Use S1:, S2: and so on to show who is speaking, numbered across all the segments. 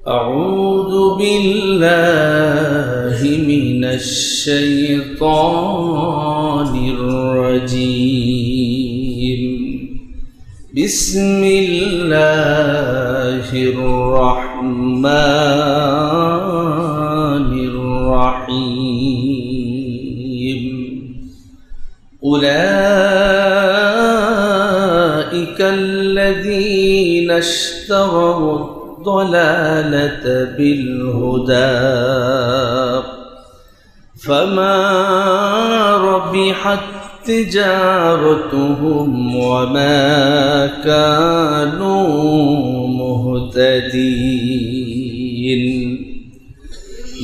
S1: أعوذ بالله من الشيطان الرجيم بسم الله الرحمن الرحيم أولئك الذين اشتروا الضلالة بالهدى فما ربحت تجارتهم وما كانوا مهتدين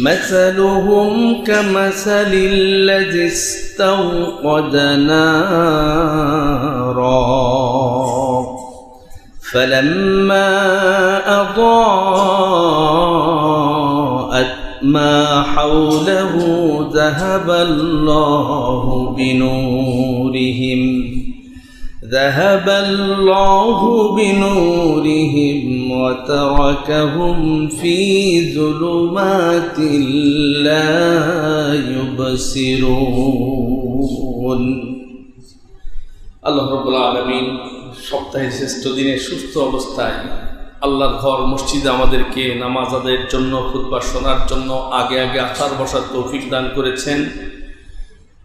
S1: مثلهم كمثل الذي استوقد نارا فلما أضاءت ما حوله ذهب الله بنورهم وتركهم في ظلمات لا يبصرون الله رب العالمين সপ্তাহের শ্রেষ্ঠ দিনে সুস্থ অবস্থায় আল্লাহর ঘর মসজিদে আমাদেরকে নামাজ আদায়ের জন্য খুতবা শোনার জন্য আগে আগে আসার বসার তৌফিক দান করেছেন।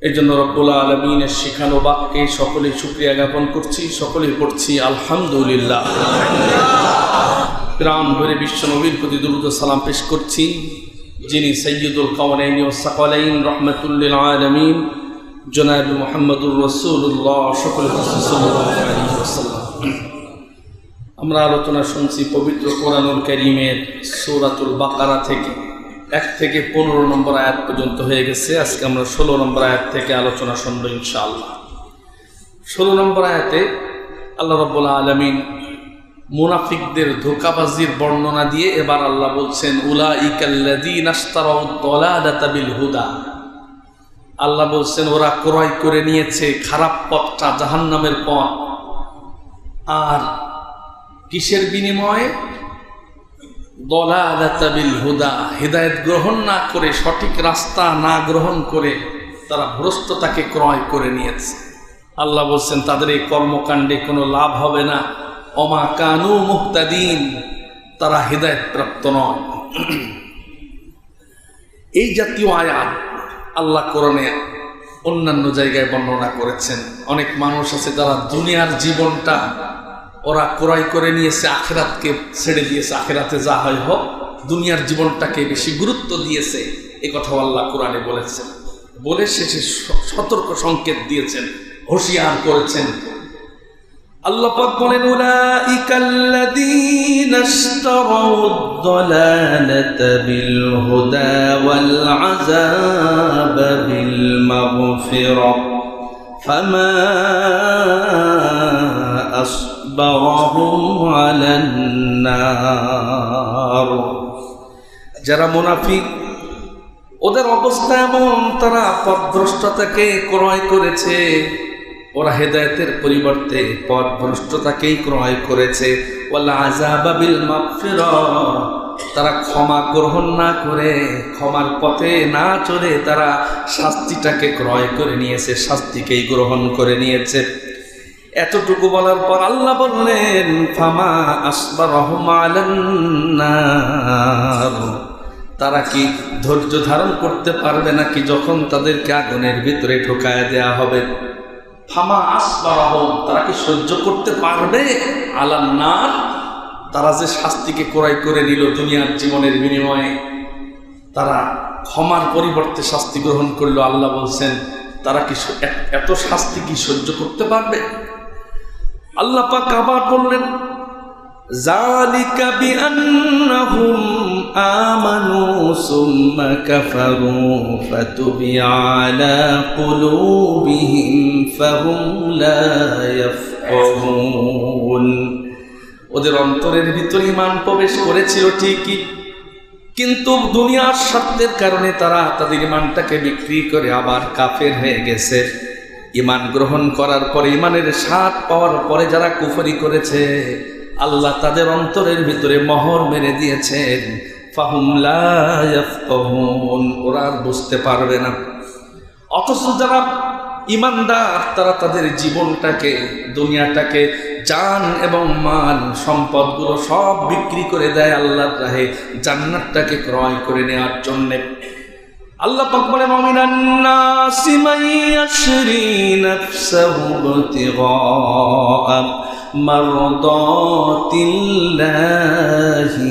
S1: এই জন্য রব্বুল আলামিনের শিখানো বাক্যে সকলেই শুকরিয়া জ্ঞাপন করছি, সকলেই পড়ছি আলহামদুলিল্লাহ। প্রাণ ভরে বিশ্ব নবীর প্রতি দুরূদ ও সালাম পেশ করছি, যিনি সাইয়্যিদুল কাওনাইন ওয়াস সাকালাইন রাহমাতুল লিল আলামিন জনাব মুহাম্মদুর রাসূলুল্লাহ সাল্লাল্লাহু আলাইহি ওয়াসাল্লাম। আমরা আলোচনা শুনছি পবিত্র কোরআনুল কারীমের সূরাতুল বাকারা থেকে 1 থেকে 15 নম্বর আয়াত পর্যন্ত হয়ে গেছে। আজকে আমরা 16 নম্বর আয়াত থেকে আলোচনা শুনব ইনশাআল্লাহ। 16 নম্বর আয়াতে আল্লাহ রাব্বুল আলামিন মুনাফিকদের ধোঁকাবাজির বর্ণনা দিয়ে এবার আল্লাহ বলছেন উলাইকাল্লাযীনা ইশতারাউদ দালালাতা বিল হুদা। আল্লাহ বলছেন ওরা ক্রয় করে নিয়েছে খারাপ পথটা, জাহান্নামের পথ। আর কিসের বিনিময়ে? দালালাতা বিল হুদা, হিদায়াত গ্রহণ না করে, সঠিক রাস্তা না গ্রহণ করে তারা ভ্রষ্টতাকে ক্রয় করে নিয়েছে। আল্লাহ বলছেন তাদের এই কর্মকাণ্ডে কোনো লাভ হবে না। ওমা কানু মুহতাদিন, তারা হিদায়াত প্রাপ্ত নয়। এই জাতীয় আয়াত আল্লাহ কোরআনে অন্যান্য জায়গায় বর্ণনা করেছেন। অনেক মানুষ আছে যারা দুনিয়ার জীবনটা ওরা ক্রয় করে নিয়েছে, আখিরাতকে ছেড়ে দিয়েছে। আখিরাতে যা হয় হোক, দুনিয়ার জীবনটাকে বেশি গুরুত্ব দিয়েছে। এই কথাও আল্লাহ কোরআনে বলেছেন। বলে শেষে সতর্ক সংকেত দিয়েছেন, হুঁশিয়ার করেছেন। আল্লাহ পাক বলেন উলাইকাল্লাযীনা ইশতারাউদ দালালাতা বিল হুদা ওয়াল আযাবা বিল মাগফিরা ফামা আসবারহুম আলান নার। যারা মুনাফিক ওদের অবস্থা এমন, তারা পথভ্রষ্টতাকে ক্রয় করেছে। ওরা হেদায়েতের পরিবর্তে পথভ্রষ্টতাকেই ক্রয় করেছে। ওয়াল আযাবা বিল মাগফিরা, তারা ক্ষমা গ্রহণ না করে, ক্ষমার পথে না চলে তারা শাস্তিটাকে ক্রয় করে নিয়েছে, শাস্তিকেই গ্রহণ করে নিয়েছে। এতটুকু বলার পর আল্লাহ বললেন ফামা আসবারহুম আলান নার, তারা কি ধৈর্য ধারণ করতে পারবে নাকি যখন তাদেরকে আগুনের ভিতরে ঢোকায় দেয়া হবে? ফামা আসবারহুম, তারা কি সহ্য করতে পারবে? আলান নার, তারা যে শাস্তিকে ক্রয় করে নিল দুনিয়ার জীবনের বিনিময়ে, তারা ক্ষমার পরিবর্তে শাস্তি গ্রহণ করলো। আল্লাহ বলছেন তারা কি এত শাস্তি কি সহ্য করতে পারবে? আল্লাহ পাক আবার বললেন যালিকা বিআন্নাহুম আমানু সুম্মা কাফারু ফাতুবিআ আলা কুলুবিহিম ফাহুম লা ইয়াফকাহুন। ওদের অন্তরের ভিতরে ঈমান প্রবেশ করেছিল ঠিকই, কিন্তু দুনিয়ার স্বার্থের কারণে তারা তাদের ঈমানটাকে বিক্রি করে আবার কাফের হয়ে গেছে। ঈমান গ্রহণ করার পরে, ঈমানের স্বাদ পাওয়ার পরে যারা কুফরি করেছে আল্লাহ তাদের অন্তরের ভিতরে মোহর মেরে দিয়েছেন, ফাহুম লা ইয়াফকাহুন, ওরা আর বুঝতে পারবে না। অথচ যারা ইমানদার তারা তাদের জীবনটাকে, দুনিয়াটাকে, জান এবং মাল সম্পদগুলো সব বিক্রি করে দেয় আল্লাহর রাহে জান্নাতটাকে ক্রয় করে নেওয়ার জন্য। আল্লাহ পাক বলেন, মিনান নাসি মান ইয়াশরি নাফসাহু ইবতিগা মারদাতিল্লাহি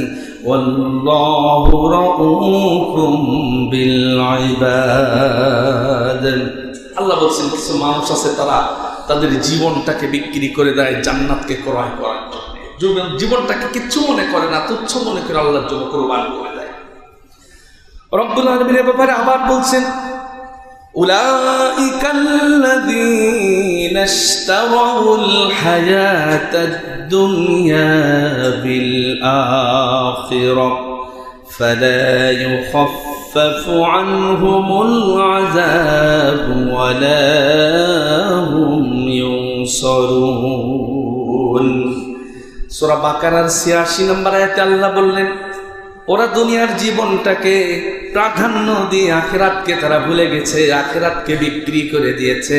S1: ওয়াল্লাহু রাউফুম বিল ইবাদ। আল্লাহ বলছেন কিছু মানুষ আছে তারা তাদের জীবনটাকে বিক্রি করে দেয় জান্নাতকে ক্রয় করার জন্য। জীবনটাকে কিচ্ছু মনে করে না, তুচ্ছ মনে করে আল্লাহর জন্য কুরবান করে দেয়। রব্বুল আলামিনের ব্যাপারে আবার বলছেন, উলাইকাল্লাযীনা ইশতারাউল হায়াতাদ দুনিয়া বিল আখিরাহ ফালা ইউখাফফাফু আনহুমুল আযাব ওয়ালা হুম ইউনসারুন। সূরা বাকারার ৮৬ নম্বর আয়াতে আল্লাহ বললেন, ওরা দুনিয়ার জীবনটাকে প্রাধান্য দিয়ে আখিরাতকে তারা ভুলে গেছে, আখিরাতকে বিক্রি করে দিয়েছে,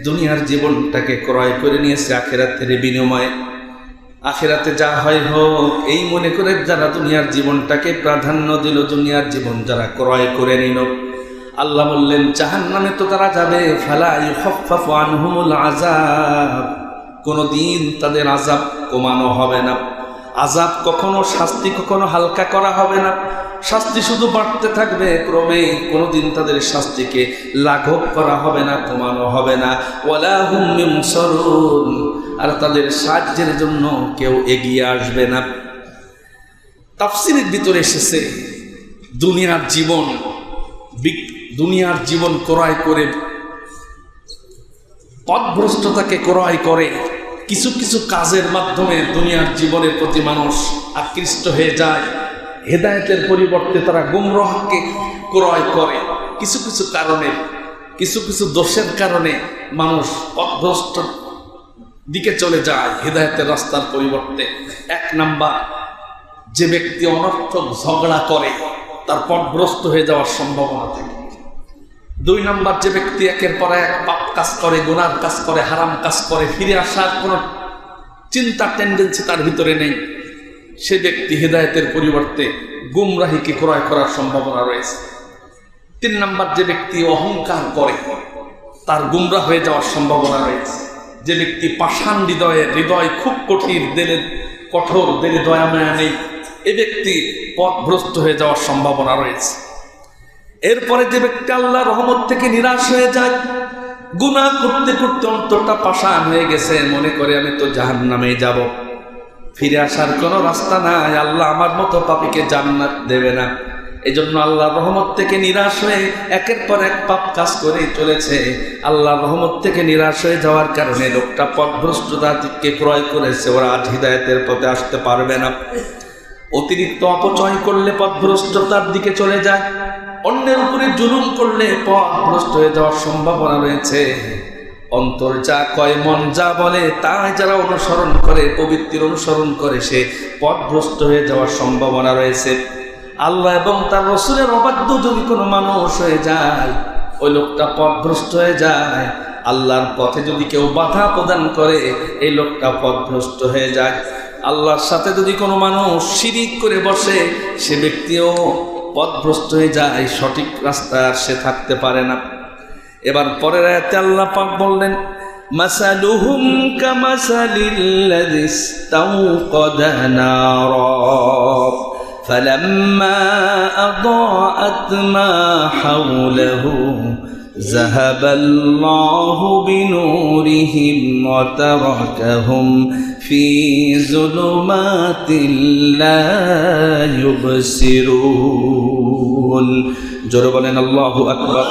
S1: দুনিয়ার জীবনটাকে ক্রয় করে নিয়েছে আখিরাতের বিনিময়ে। আখিরাতে যা হয় হোক এই মনে করে যারা দুনিয়ার জীবনটাকে প্রাধান্য দিল, দুনিয়ার জীবন যারা ক্রয় করে নিল, আল্লাহ বললেন জাহান্নামে তো তারা যাবে। ফালা ইউখাফফাফু আনহুমুল আযাব, কোনোদিন তাদের আযাব কমানো হবে না। আযাব কখনো, শাস্তি কখনো হালকা করা হবে না, শাস্তি শুধু বাড়তে থাকবে ক্রমে, কোনোদিন তাদের শাস্তিকে লাঘব করা হবে না, কমানো হবে না। ওয়ালা হুম ইউনসারুন, আর তাদের সাহায্যের জন্য কেউ এগিয়ে আসবে না। তাফসীরের ভিতরে এসেছে দুনিয়ার জীবন ক্রয় করে, পথভ্রষ্টতাকে ক্রয় করে, কিছু কিছু কাজের মাধ্যমে দুনিয়ার জীবনের প্রতি মানুষ আকৃষ্ট হয়ে যায়। হেদায়েতের পরিবর্তে তারা গুমরাহকে ক্রয় করে। কিছু কিছু কারণে, কিছু কিছু দোষের কারণে মানুষ পথভ্রষ্ট দিকে চলে যায় হেদায়েতের রাস্তার পরিবর্তে। ১ নাম্বার, যে ব্যক্তি অনর্থক ঝগড়া করে তার পথভ্রষ্ট হয়ে যাওয়ার সম্ভাবনা থাকে। ২ নাম্বার, যে ব্যক্তি একের পর এক পাপ কাজ করে, গুনার কাজ করে, হারাম কাজ করে, ফিরে আসার কোনো চিন্তা টেন্ডেন্সি তার ভিতরে নেই, সে ব্যক্তি হেদায়েতের পরিবর্তে গুমরাহিকে ক্রয় করার সম্ভাবনা রয়েছে। ৩ নাম্বার, যে ব্যক্তি অহংকার করে তার গুমরাহ হয়ে যাওয়ার সম্ভাবনা রয়েছে। যে ব্যক্তি পাষাণ হৃদয় খুব কঠোর, দিলে দয়া মায়া নেই, এ ব্যক্তি পথভ্রষ্ট হয়ে যাওয়ার সম্ভাবনা রয়েছে। এরপরে যে ব্যক্তি আল্লাহর রহমত থেকে নিরাশ হয়ে যায়, গুনাহ করতে করতে অন্তরটা পাষাণ হয়ে গেছে, মনে করে আমি তো জাহান্নামে যাব, ফিরে আসার কোনো রাস্তা নাই, আল্লাহ আমার মতো পাপীকে জান্নাত দেবে না। এজন্য আল্লাহর রহমত থেকে নিরাশ হয়ে একের পর এক পাপ কাজ করে চলেছে। আল্লাহর রহমত থেকে নিরাশ হয়ে যাওয়ার কারণে লোকটা পথভ্রষ্টতাকে ক্রয় করেছে, ওরা আজ হিদায়াতের পথে আসতে পারবে না। অতিরিক্ত অপচয় করলে পথভ্রষ্টতার দিকে চলে যায়, অন্যের উপরে জুলুম করলে পথভ্রষ্ট হয়ে যাওয়ার সম্ভাবনা রয়েছে। অন্তর যা কয়, মন যা বলে তাই যারা অনুসরণ করে, প্রবৃত্তির অনুসরণ করে, সে পথভ্রষ্ট হয়ে যাওয়ার সম্ভাবনা রয়েছে। আল্লাহ এবং তার রাসূলের অবাধ্য যদি কোনো মানুষ হয়ে যায়, ওই লোকটা পথভ্রষ্ট হয়ে যায়। আল্লাহর পথে যদি কেউ বাধা প্রদান করে, এই লোকটা পথভ্রষ্ট হয়ে যায়। আল্লাহর সাথে যদি কোনো মানুষ শিরিক করে বসে, সে ব্যক্তিও পথভ্রষ্ট হয়ে যায়, সঠিক রাস্তায় সে থাকতে পারে না। এবার পরের আয়াতে আল্লাহ পাক বললেন, মাসালুহুম কামাসালিল্লাযী ইসতাওকাদা নারা ফালাম্মা আদাআত মা হাওলাহু যাহাবাল্লাহু বিনূরিহিম ওয়া তারাকাহুম ফি যুলুমাতিল লা ইউবসিরুন। জোরে বলেন আল্লাহু আকবার।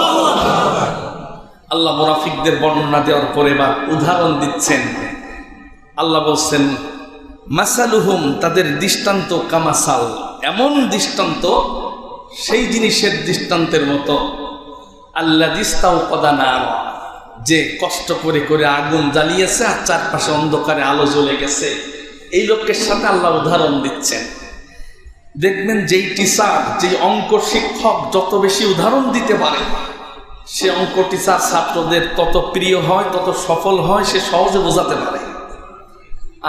S1: আল্লাহ মুনাফিকদের বর্ণনা দেওয়ার পরে বা উদাহরণ দিচ্ছেন। আল্লাহ বলছেন মাসালুহুম, তাদের দৃষ্টান্ত কামাসাল, এমন দৃষ্টান্ত সেই জিনিসের দৃষ্টান্তের মতো, আল্লাযী ইসতাওকাদা নারা, যে কষ্ট করে করে আগুন জ্বালিয়েছে আর চারপাশে অন্ধকারে আলো জ্বলে গেছে। এই লোকের সাথে আল্লাহ উদাহরণ দিচ্ছেন। দেখবেন যেই টিচার, যেই অঙ্ক শিক্ষক যত বেশি উদাহরণ দিতে পারে, সে অঙ্ক টিচার ছাত্রদের তত প্রিয় হয়, তত সফল হয়, সে সহজে বোঝাতে পারে।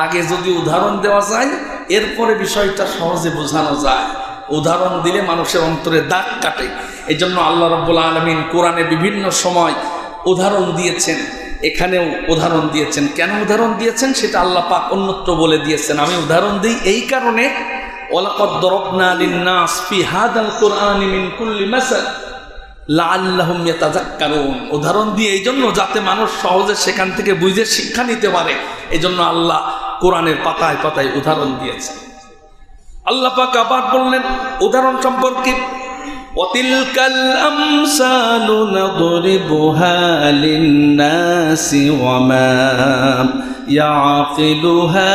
S1: আগে যদি উদাহরণ দেওয়া যায়, এরপরে বিষয়টা সহজে বোঝানো যায়। উদাহরণ দিলে মানুষের অন্তরে দাগ কাটে। এই জন্য আল্লাহ রাব্বুল আলামিন কোরআনে বিভিন্ন সময় উদাহরণ দিয়েছেন, এখানেও উদাহরণ দিয়েছেন। কেন উদাহরণ দিয়েছেন সেটা আল্লাহ পাক অন্যত্র বলে দিয়েছেন। আমি উদাহরণ দিই এই কারণে, ওয়ালাকাদ দরবনা লিন-নাস ফি হাদাল কুরআনি মিন কুল্লি মাসাল লাআল্লাহুম ইয়াতাযাক্কারুন। উদাহরণ দিয়ে এই জন্য যাতে মানুষ সহজে সেখান থেকে বুঝে শিক্ষা নিতে পারে। এই জন্য আল্লাহ কোরআনের পাতায় পাতায় উদাহরণ দিয়েছেন। আল্লাহ পাক আবার বললেন উদাহরণ সম্পর্কে, ওয়াতিলকাল আমসালু নাদরিবুহা লিন-নাসি ওয়া মা ইয়াকিলুহা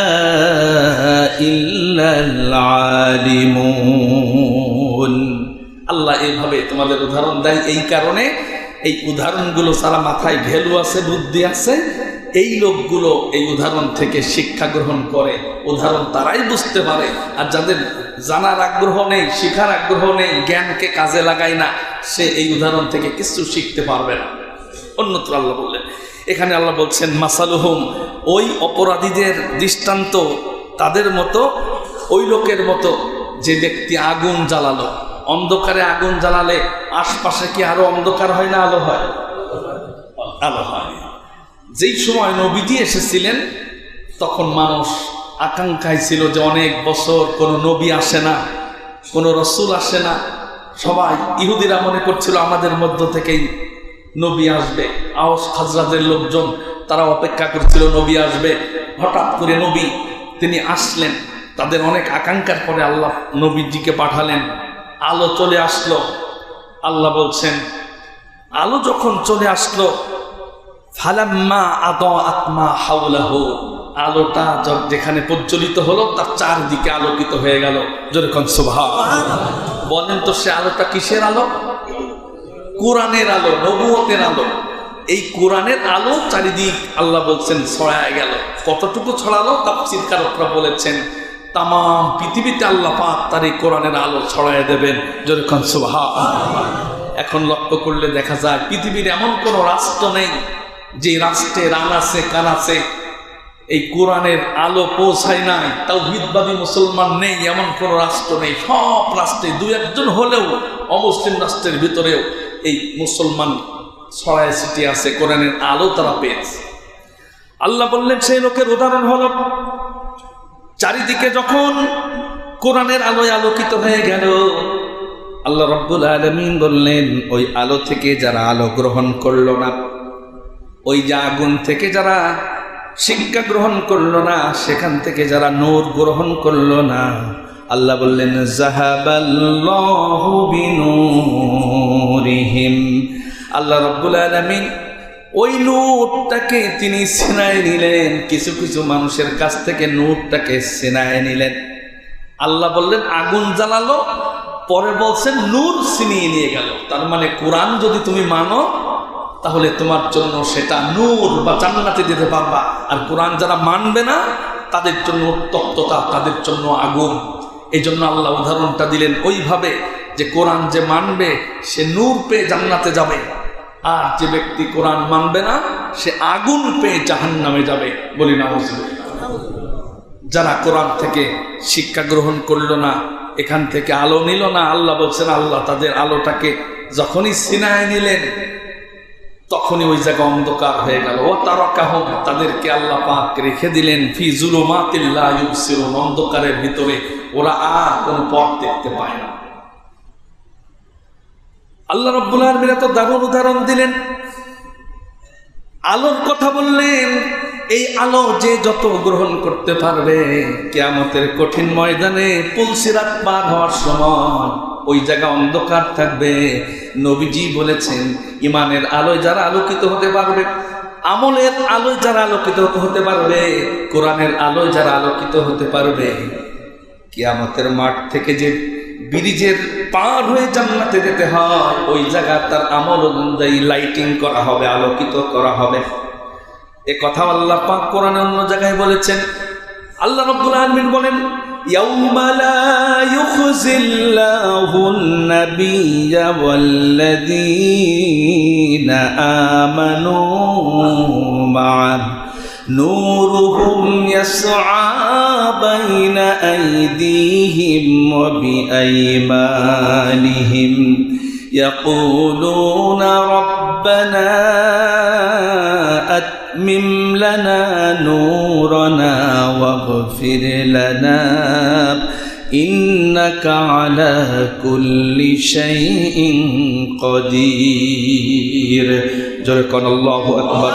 S1: ইল্লাল আলিমুন। আল্লাহ এইভাবে তোমাদের উদাহরণ দেয় এই কারণে, এই উদাহরণগুলো সারা মাথায় ভ্যালু আছে, বুদ্ধি আছে, এই লোকগুলো এই উদাহরণ থেকে শিক্ষা গ্রহণ করে। উদাহরণ তারাই বুঝতে পারে। আর যাদের জানার আগ্রহ নেই, শিখার আগ্রহ নেই, জ্ঞানকে কাজে লাগায় না, সে এই উদাহরণ থেকে কিছু শিখতে পারবে না। অন্যত্র আল্লাহ বললেন, এখানে আল্লাহ বলছেন মাসালুহুম, ওই অপরাধীদের দৃষ্টান্ত তাদের মতো, ওই লোকের মতো যে ব্যক্তি আগুন জ্বালালো। অন্ধকারে আগুন জ্বালালে আশপাশে কি আরো অন্ধকার হয় না আলো হয়? আলো হয়। যেই সময় নবীজি এসেছিলেন তখন মানুষ আকাঙ্ক্ষায় ছিল যে অনেক বছর কোনো নবী আসে না, কোনো রসুল আসে না। সবাই ইহুদিরা মনে করছিল আমাদের মধ্য থেকেই নবী আসবে। আওস খাজরাজের লোকজন তারা অপেক্ষা করছিল নবী আসবে। হঠাৎ করে নবী তিনি আসলেন। তাদের অনেক আকাঙ্ক্ষার পরে আল্লাহ নবীজিকে পাঠালেন। আলো চলে আসলো। আল্লাহ বলছেন আলো যখন চলে আসলো, ফালাম্মা আদাআত মা হাওলাহু, আলোটা যেখানে প্রজ্বলিত হলো তার চারদিকে আলোকিত হয়ে গেল। যেরকম সুবহানাল্লাহ। বলেন তো সে আলোটা কিসের আলো? কোরআনের আলো, নবুয়তের আলো। এই কোরআনের আলো চারিদিক আল্লাহ বলছেন ছড়ায় গেল। কতটুকু ছড়ালো তাফসীরকারকরা বলেছেন তাম পৃথিবীতে আল্লাহ পাক তার এই কোরআনের আলো ছড়ায় দেবেন। যেরকম সুবহানাল্লাহ। এখন লক্ষ্য করলে দেখা যায় পৃথিবীর এমন কোন রাষ্ট্র নেই যে রাষ্ট্রে আনাচে কানাচে এই কোরআনের আলো পৌঁছায় নাই, তাওহীদবাদী মুসলমান নেই, এমন কোন রাষ্ট্র নেই। সব রাষ্ট্রে দুই একজন হলেও, অমুসলিম রাষ্ট্রের ভিতরেও এই মুসলমান ছড়ায় ছিটিয়ে আছে, কোরআনের আলো তারা পেয়েছে। আল্লাহ বললেন সেই লোকের উদাহরণ হলো, চারিদিকে যখন কোরআনের আলোয় আলোকিত হয়ে গেল, আল্লাহ রাব্বুল আলামিন বললেন ওই আলো থেকে যারা আলো গ্রহণ করলো না, ওই যে আগুন থেকে যারা শিক্ষা গ্রহণ করলো না, সেখান থেকে যারা নূর গ্রহণ করলো না, আল্লাহ বললেন যাহাবাল্লাহু বিনূরিহিম। আল্লাহ রাব্বুল আলামিন ওই নূরটাকে তিনি ছিনায় নিলেন। কিছু কিছু মানুষের কাছ থেকে নূরটাকে ছিনায় নিলেন। আল্লাহ বললেন আগুন জ্বালালো, পরে বলছেন নূর ছিনিয়ে নিয়ে গেল। তার মানে কোরআন যদি তুমি মানো তাহলে তোমার জন্য সেটা নূর বা জান্নাতে যেতে পারবা। আর কোরআন যারা মানবে না তাদের জন্য উত্তপ্ততা, তাদের জন্য আগুন। এই জন্য আল্লাহ উদাহরণটা দিলেন ওইভাবে যে কোরআন যে মানবে সে নূর পেয়ে জান্নাতে যাবে, আর যে ব্যক্তি কোরআন মানবে না সে আগুন পেয়ে জাহান্নামে যাবে। বলি না, যারা কোরআন থেকে শিক্ষা গ্রহণ করলো না, এখান থেকে আলো নিল না, আল্লাহ বলছেন আল্লাহ তাদের আলোটাকে যখনই ছিনায় নিলেন তখনই ওই জায়গা অন্ধকার হয়ে গেল। ও তারাকাহুম, তাদেরকে আল্লাহ পাক রেখে দিলেন ফি যুলুমাতিল লা ইউবসিরুন, অন্ধকারের ভিতরে ওরা আর কোনো পথ দেখতে পায় না। আল্লাহ রাব্বুল আলামিন তো দারুণ উদাহরণ দিলেন, আলোর কথা বললেন। এই আলো যে যত গ্রহণ করতে পারবে, কিয়ামতের কঠিন ময়দানে পুলসিরাত পার হওয়ার সময় ওই জায়গা অন্ধকার থাকবে। নবীজি বলেছেন ইমানের আলোয় যারা আলোকিত হতে পারবে, আমলের আলোয় যারা আলোকিত হতে পারবে, কোরআনের আলোয় যারা আলোকিত হতে পারবে, কিয়ামতের মাঠ থেকে যে ব্রিজের পার হয়ে জান্নাতে যেতে হয় ওই জায়গা তার আমল অনুযায়ী লাইটিং করা হবে, আলোকিত করা হবে। এ কথা আল্লাহ পাক কোরআনে অন্য জায়গায় বলেছেন, আল্লাহ রাব্বুল আলামিন বলেন, ইয়াউমা লা ইউখজিল্লাহুন নাবিয়্যা ওয়াল্লাযীনা আমানু মা'আ নূরুহুম ইয়াসআ বাইনা আইদিহিম ওয়া বিআইমানিহিম ইয়াকুলুনা রাব্বানা أتمم لنا نورنا واغفر لنا إنك على كل شيء قدير جركن الله أكبر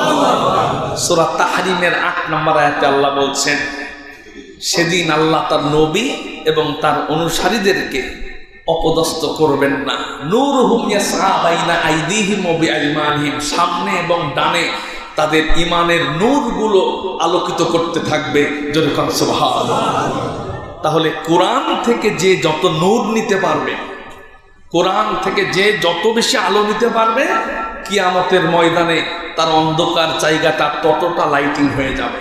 S1: সূরা তাহরিমের ৮ নম্বর আয়াতে আল্লাহ বলছেন, সেদিন আল্লাহ তার নবী এবং তার অনুসারীদেরকে অপদস্থ করবেন না। নূরুহুম ইয়াসআ বাইনা আইদিহিম ওয়া বিআইমানিহিম, সামনে এবং ডানে তাদের ইমানের নূরগুলো আলোকিত করতে থাকবে। জোরে কোন সুবহানাল্লাহ। তাহলে কোরআন থেকে যে যত নূর নিতে পারবে, কোরআন থেকে যে যত বেশি আলো নিতে পারবে, কিয়ামতের ময়দানে তার অন্ধকার জায়গাটা ততটা লাইটিং হয়ে যাবে।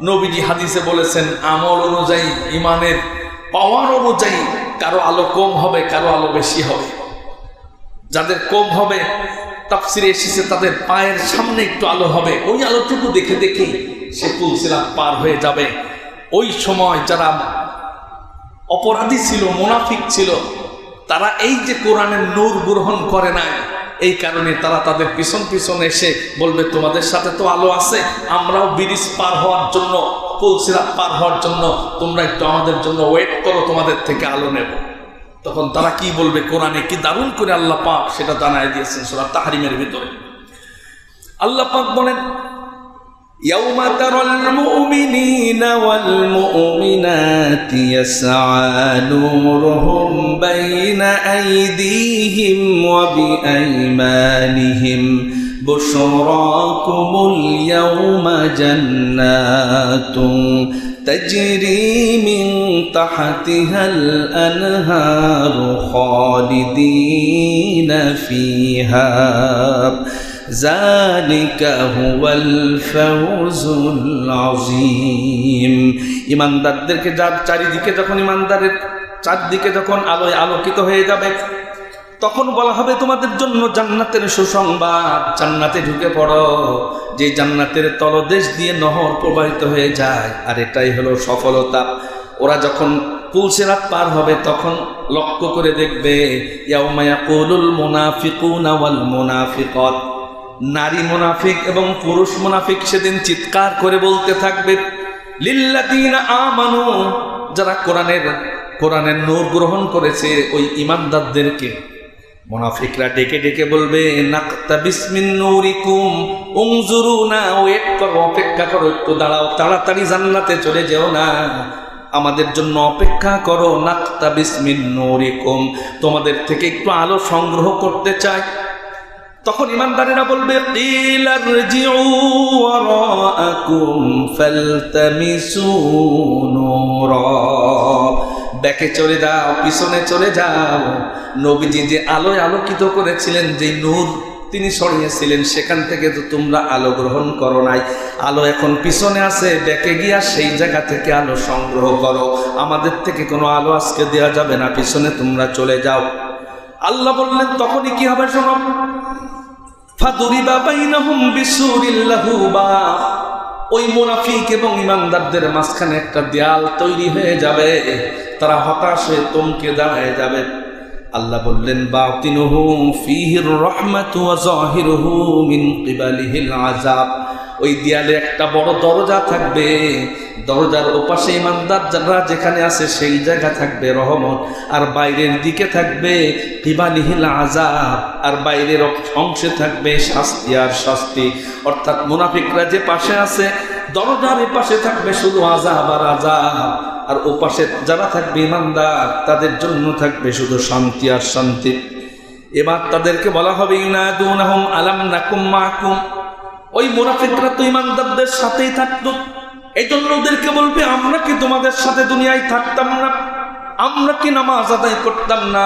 S1: নবীজি হাদিসে বলেছেন, আমল অনুযায়ী, ইমানের পাওয়ার অনুযায়ী কারো আলো কম হবে, কারো আলো বেশি হবে। যাদের কম হবে, তাফসিরে এসেছে তাদের পায়ের সামনে একটু আলো হবে, ওই আলোটুকু দেখে দেখেই সে পুল সিরাত পার হয়ে যাবে। ওই সময় যারা অপরাধী ছিল, মুনাফিক ছিল, তারা এই যে কোরআনের নূর গ্রহণ করে নাই, এই কারণে তারা তাদের পিছন পিছন এসে বলবে, তোমাদের সাথে তো আলো আছে, আমরাও ব্রিজ পার হওয়ার জন্য, পুল সিরাত পার হওয়ার জন্য তোমরা একটু আমাদের জন্য ওয়েট করো, তোমাদের থেকে আলো নেব। তখন তারা কি বলবে? কোরআনে কি দারুণ করে আল্লাহ পাক সেটা জানায় দিয়েছেন সূরা তাহরিমের ভিতরে। আল্লাহ পাক বলেন, ইয়াউমা তারাল মুমিনিনা ওয়াল মুমিনাতি ইয়াসআ নূরুহুম বাইনা আইদিহিম ওয়া বিআইমানিহিম বুশরাকুমুল ইয়াউমা জান্নাতুন تجري من تحتها الأنهار خالدين فيها ذلك هو الفوز العظيم। ইমানদারদেরকে চারিদিকে যখন, ইমানদারের চারদিকে যখন আলোয় আলোকিত হয়ে যাবে, তখন বলা হবে, তোমাদের জন্য জান্নাতের সুসংবাদ, জান্নাতে ঢুকে পড়ো, যে জান্নাতের তলদেশ দিয়ে নহর প্রবাহিত হয়ে যায়। আর এটাই হলো সফলতা। ওরা যখন পুল সিরাত পার হবে, তখন লক্ষ্য করে দেখবে, ইয়াউমা ইয়াকুলুল মুনাফিকুনা ওয়াল মুনাফিকাত, নারী মুনাফিক এবং পুরুষ মুনাফিক সেদিন চিৎকার করে বলতে থাকবে, লিল্লাযীনা আমানু, যারা কোরআনের নূর গ্রহণ করেছে, ওই ঈমানদারদেরকে মুনাফিকরা ডেকে ডেকে বলবে, নাকতাবিস মিন নূরিকুম উনজুরুনা, ওয়েট করো, অপেক্ষা করো, একটু দাঁড়াও, তাড়াতাড়ি জান্নাতে চলে যেও না, আমাদের জন্য অপেক্ষা করো। নাকতাবিস মিন নূরিকুম, তোমাদের থেকে একটু আলো সংগ্রহ করতে চাই। তখন ইমানদারেরা বলবে, কিলা রজিউ ওয়ারাআকুম ফালতামিসু নূরা, ব্যাকে চলে যাও, পিছনে চলে যাও। নবীজি যে আলোয় আলোকিত করেছিলেন, যে নূর তিনি ছড়িয়েছিলেন, সেখান থেকে তো তোমরা আলো গ্রহণ করো নাই। আলো এখন পিছনে আছে, ব্যাকে গিয়া সেই জায়গা থেকে আলো সংগ্রহ করো। আমাদের থেকে কোনো আলো আজকে দেওয়া যাবে না, পিছনে তোমরা চলে যাও। আল্লাহ বললেন, তখনই কি হবে শোনো, ফাদুরিবা বাইনাহুম বিসুরিল লাহু বাব, ওই মুনাফিক এবং ইমানদারদের মাঝখানে একটা দেয়াল তৈরি হয়ে যাবে, তারা হতাশ হয়ে থমকে দাঁড়ায় যাবে। আল্লাহ বললেন, বাতিনুহু ফীহির রাহমাতু ওয়া যাহিরুহু মিন কিবালিহিল আযাব, ওই দেয়ালে একটা বড় দরজা থাকবে, দরজার ওপাশে ইমানদার যারা যেখানে আছে সেই জায়গা থাকবে রহমত, আর বাইরের দিকে থাকবে কিবালিহিল আযাব, আর বাইরের অংশে থাকবে শাস্তি আর শাস্তি। অর্থাৎ মুনাফিকরা যে পাশে আছে, দরজার পাশে থাকবে শুধু আযাব আর আযাব, আর ওপাশে যারা থাকবে ইমানদার, তাদের জন্য থাকবে শুধু শান্তি আর শান্তি। এবার তাদেরকে বলা হবে, ইউনাদুনাহুম আলাম নাকুম মাকুম, ওই মুনাফিকরা তো ইমানদারদের সাথেই থাকতো, এই জন্য ওদেরকে বলবে, আমরা কি তোমাদের সাথে দুনিয়ায় থাকতাম না? আমরা কি নামাজ আদায় করতাম না?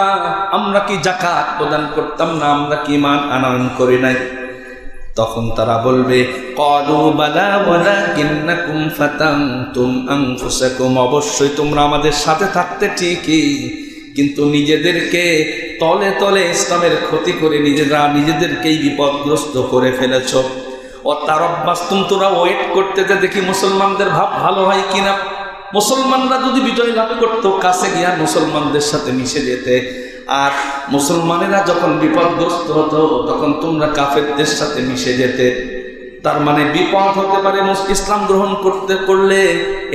S1: আমরা কি যাকাত প্রদান করতাম না? আমরা কি ঈমান আনয়ন করি নাই? তখন তারা বলবে ক্বালু বালা ওয়ালাকিন্নাকুম ফাতানতুম আনফুসাকুম, অবশ্যই তোমরা আমাদের সাথে থাকতে ঠিকই, কিন্তু নিজেদেরকে তলে তলে ইসলামের ক্ষতি করে নিজেদেরকেই বিপদগ্রস্ত করে ফেলেছ। ও তারাব্বাসতুম, তোরা ওয়েট করতে দেখি মুসলমানদের ভাব ভালো হয় কিনা। মুসলমানরা যদি বিজয় লাভ করতো, কাছে গিয়া মুসলমানদের সাথে মিশে যেতে, আর মুসলমানেরা যখন বিপদগ্রস্ত হতো তখন তোমরা কাফেরদের সাথে মিশে যেতে। তার মানে বিপদ হতে পারে ইসলাম গ্রহণ করলে,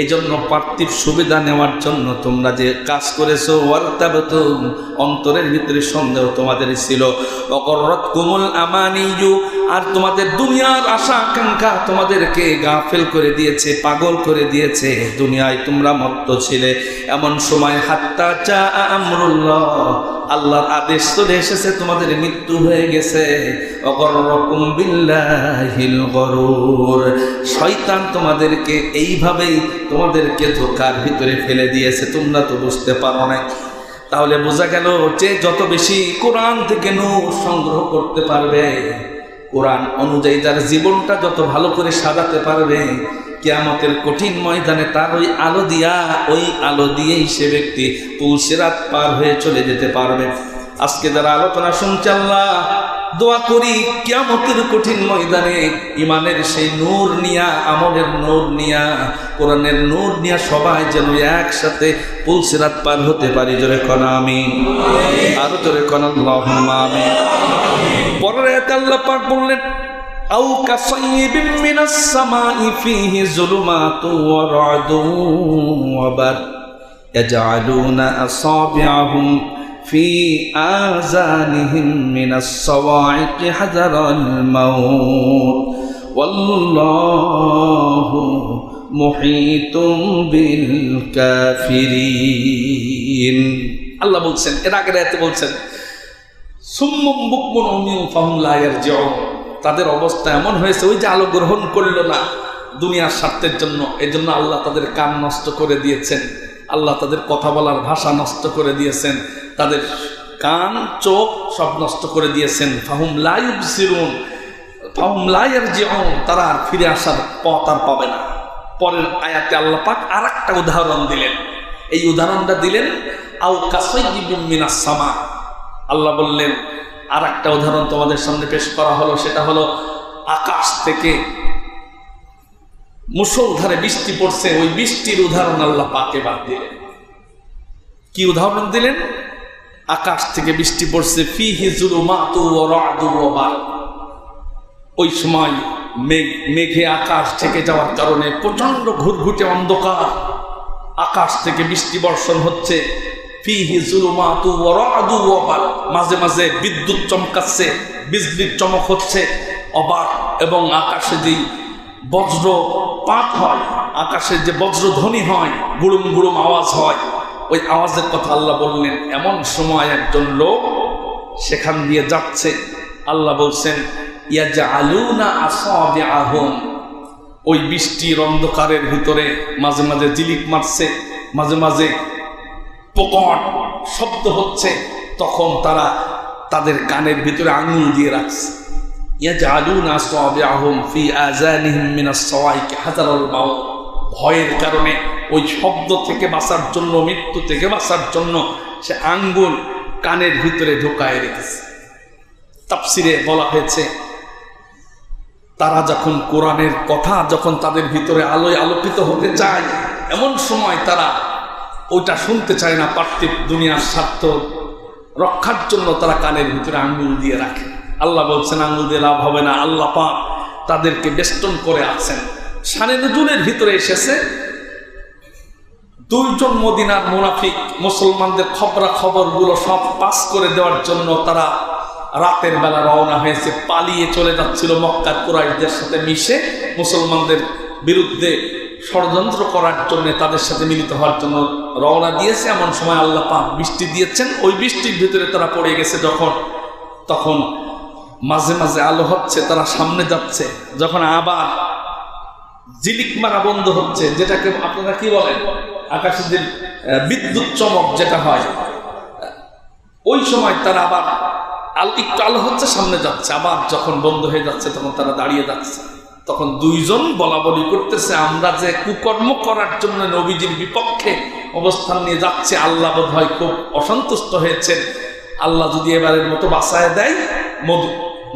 S1: এই জন্য পার্থিব সুবিধা নেওয়ার জন্য তোমরা যে কাজ করেছো, ওয়ারতাবতুম, অন্তরের ভিতরে সন্দেহ তোমাদের ছিল, ওয়াগররাতকুমুল আমানিয়্যু, আর তোমাদের দুনিয়ার আশা আকাঙ্ক্ষা তোমাদেরকে গাফেল করে দিয়েছে, পাগল করে দিয়েছে, দুনিয়ায় তোমরা মত্ত ছিলে। এমন সময় হাত্তা জাআ আমরুল্লাহ, আল্লাহর আদেশ চলে এসেছে, তোমাদের মৃত্যু হয়ে গেছে। ওয়াগররাকুম বিল্লাহিল গরুর, শয়তান তোমাদেরকে এইভাবেই তোমাদেরকে ধোঁকার ভিতরে ফেলে দিয়েছে, তোমরা তো বুঝতে পারো না। তাহলে বোঝা গেল যে যত বেশি কোরআন থেকে নূর সংগ্রহ করতে পারবে, কোরআন অনুযায়ী তার জীবনটা যত ভালো করে সাজাতে পারবে, কিয়ামতের কঠিন ময়দানে তার ওই আলো দিয়েই সে ব্যক্তি পুলসিরাত পার হয়ে চলে যেতে পারবে। আজকে যারা আলোচনা শুনছে, আল্লাহ দোয়া করি কিয়ামতের কঠিন ময়দানে ইমানের সেই নূর নিয়া, আমলের নূর নিয়া, কোরআনের নূর নিয়া সবাই যেন একসাথে পুলসিরাত পার হতে পারি। জোরে কোন আমিন, আরো জোরে কোন আল্লাহুম্মা আমিন। পরের আয়াতে আল্লাহ পাক বললেন, আও কাসাইয়্যিবিন মিনাস সামাই ফীহি যুলুমাতুন ওয়া রা'দুন ওয়া বার ইয়াজআলুনা আসাবি'আহুম ফি আযানিহিম মিনাস সাওয়া'iকি হাযারাল মাউত ওয়াল্লাহু মুহীতুম বিল কাফিরিন। আল্লাহ বলছেন, এর আগের আয়াতে বলছেন সুম্মুম বুকমুন উমিয়ুন ফাহুম লা ইয়ারজিউন, তাদের অবস্থা এমন হয়েছে, ওই যে আলো গ্রহণ করল না দুনিয়ার স্বার্থের জন্য, এই জন্য আল্লাহ তাদের কান নষ্ট করে দিয়েছেন, আল্লাহ তাদের কথা বলার ভাষা নষ্ট করে দিয়েছেন, তাদের কান চোখ সব নষ্ট করে দিয়েছেন। ফাহুম লা ইউবসিরুন ফাহুম লা ইয়ারজিউন, তারা আর ফিরে আসার পথ আর পাবে না। পরের আয়াতে আল্লাহ পাক আরেকটা উদাহরণ দিলেন, এই উদাহরণটা দিলেন আও কাসাইয়্যিবিন মিনাস সামা। আল্লাহ বললেন আর একটা উদাহরণ তোমাদের সামনে পেশ করা হলো, সেটা হলো আকাশ থেকে মুষলধারে বৃষ্টি পড়ছে, ওই বৃষ্টির উদাহরণ আল্লাহ পাক এবার দিলেন। কি উদাহরণ দিলেন? আকাশ থেকে বৃষ্টি পড়ছে, ফীহি যুলুমাতুন ওয়া রা'দুন ওয়া বারক, ওই সময় মেঘে আকাশ ঢেকে যাওয়ার কারণে প্রচন্ড ঘুটঘুটে অন্ধকার, আকাশ থেকে বৃষ্টি বর্ষণ হচ্ছে। ফীহি যুলুমাতুন ওয়া রা'দুন ওয়া বারক, মাঝে মাঝে বিদ্যুৎ চমকাচ্ছে, বিজলির চমক হচ্ছে, অবাক, এবং আকাশে যেই বজ্রপাত হয়, আকাশে যে বজ্রধ্বনি হয়, গুড়ুম গুড়ুম আওয়াজ হয়, ওই আওয়াজের কথা আল্লাহ বললেন। এমন সময় একজন লোক সেখান দিয়ে যাচ্ছে, আল্লাহ বলছেন ইয়াজআলুনা আসাবিআহুম, ওই বৃষ্টির অন্ধকারের ভিতরে মাঝে মাঝে জিলিক মারছে, মাঝে মাঝে প্রকট শব্দ হচ্ছে, তখন তারা তাদের কানের ভিতরে আঙুল দিয়ে রাখছে। ইয়াজআলুনা আসাবিআহুম ফি আযানিহিম মিনাস সাওয়াইকি হাযারাল মাউত, ভয়ের কারণে ওই শব্দ থেকে বাঁচার জন্য, মৃত্যু থেকে বাঁচার জন্য সে আঙ্গুল কানের ভিতরে ঢোকায় রেখেছে। তাফসিরে বলা হয়েছে তারা যখন কোরআনের কথা যখন তাদের ভিতরে আলোয় আলোকিত হতে চায়, এমন সময় তারা ওইটা শুনতে চায় না, পার্থিব দুনিয়ার স্বার্থ রক্ষার জন্য তারা কানের ভিতরে আঙ্গুল দিয়ে রাখে। আল্লাহ বলছেন আঙ্গুল দিয়ে লাভ হবে না, আল্লাহ পাক তাদেরকে বেষ্টন করে আছেন। শানে নুজুলের ভিতরে এসেছে দুইজন মদিনার মুনাফিক মুসলমানদের খবরগুলো সব পাস করে দেওয়ার জন্য তারা রাতের বেলা রওনা হয়েছে, পালিয়ে চলে যাচ্ছিল মক্কার কুরাইশদের সাথে মিশে মুসলমানদের বিরুদ্ধে ষড়যন্ত্র করার জন্য, তাদের সাথে মিলিত হওয়ার জন্য রওনা দিয়েছে। এমন সময় আল্লাহ পাক বৃষ্টি দিয়েছেন, ওই বৃষ্টির ভিতরে তারা পড়ে গেছে। তখন মাঝে মাঝে আলো হচ্ছে, তারা সামনে যাচ্ছে, যখন আবার জিলিক মারা বন্ধ হচ্ছে, যেটাকে আপনারা কি বলেন, আকাশে যে বিদ্যুৎ চমক যেটা হয়, ওই সময় তারা আবার একটু আলো হচ্ছে, সামনে যাচ্ছে, আবার যখন বন্ধ হয়ে যাচ্ছে তখন তারা দাঁড়িয়ে যাচ্ছে। তখন দুইজন বলা বলি করতেছে, আমরা যে কুকর্ম করার জন্য নবীজির বিপক্ষে অবস্থান নিয়ে যাচ্ছে, আল্লাহ বোধ হয় খুব অসন্তুষ্ট হয়েছেন। আল্লাহ যদি এবারের মতো বাঁচায় দেয়,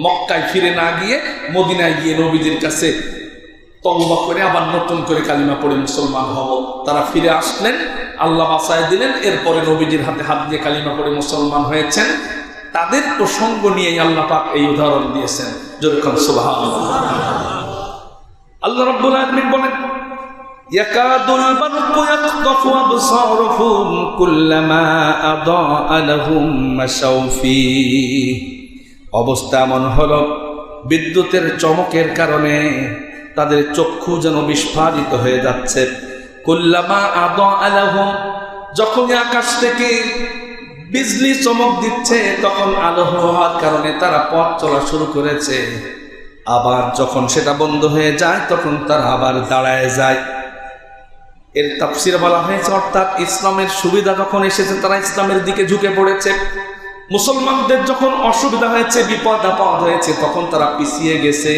S1: মক্কায় ফিরে না গিয়ে মদিনায় গিয়ে নবীজির কাছে তওবা করে আবার নতুন করে কালিমা পড়ে মুসলমান হব। তারা ফিরে আসলেন, আল্লাহ বাঁচায় দিলেন, এরপরে নবীজির হাতে হাত দিয়ে কালিমা পড়ে মুসলমান হয়েছেন। তাদের প্রসঙ্গ নিয়ে আল্লাহ পাক এই উদাহরণ দিয়েছেন। যেরকম সুবহানাল্লাহ। আল্লাহ রাব্বুল আলামিন বলেন, ইয়াকাদুল বারকু ইয়াখতাফু আবসারহুম কুল্লামা আদাআ লাহুম মাশাউ ফীহি। অবস্থা এমন হলো, বিদ্যুতের চমকের কারণে তাদের চক্ষু যেন বিস্ফারিত হয়ে যাচ্ছে। কুল্লামা আদাআ লাহুম, যখনই আকাশ থেকে বিজলি চমক দিচ্ছে তখন আলো হওয়ার কারণে তারা পথ চলা শুরু করেছে। আবার যখন সেটা বন্ধ হয়ে যায় তখন তারা আবার দাঁড়ায় যায়। এর তাফসীর বলা হয়েছে, অর্থাৎ ইসলামের সুবিধা যখন এসেছে তারা ইসলামের দিকে ঝুঁকে পড়েছে। মুসলমানদের যখন অসুবিধা হয়েছে, বিপদ আপদ হয়েছে, তখন তারা পিছিয়ে গেছে।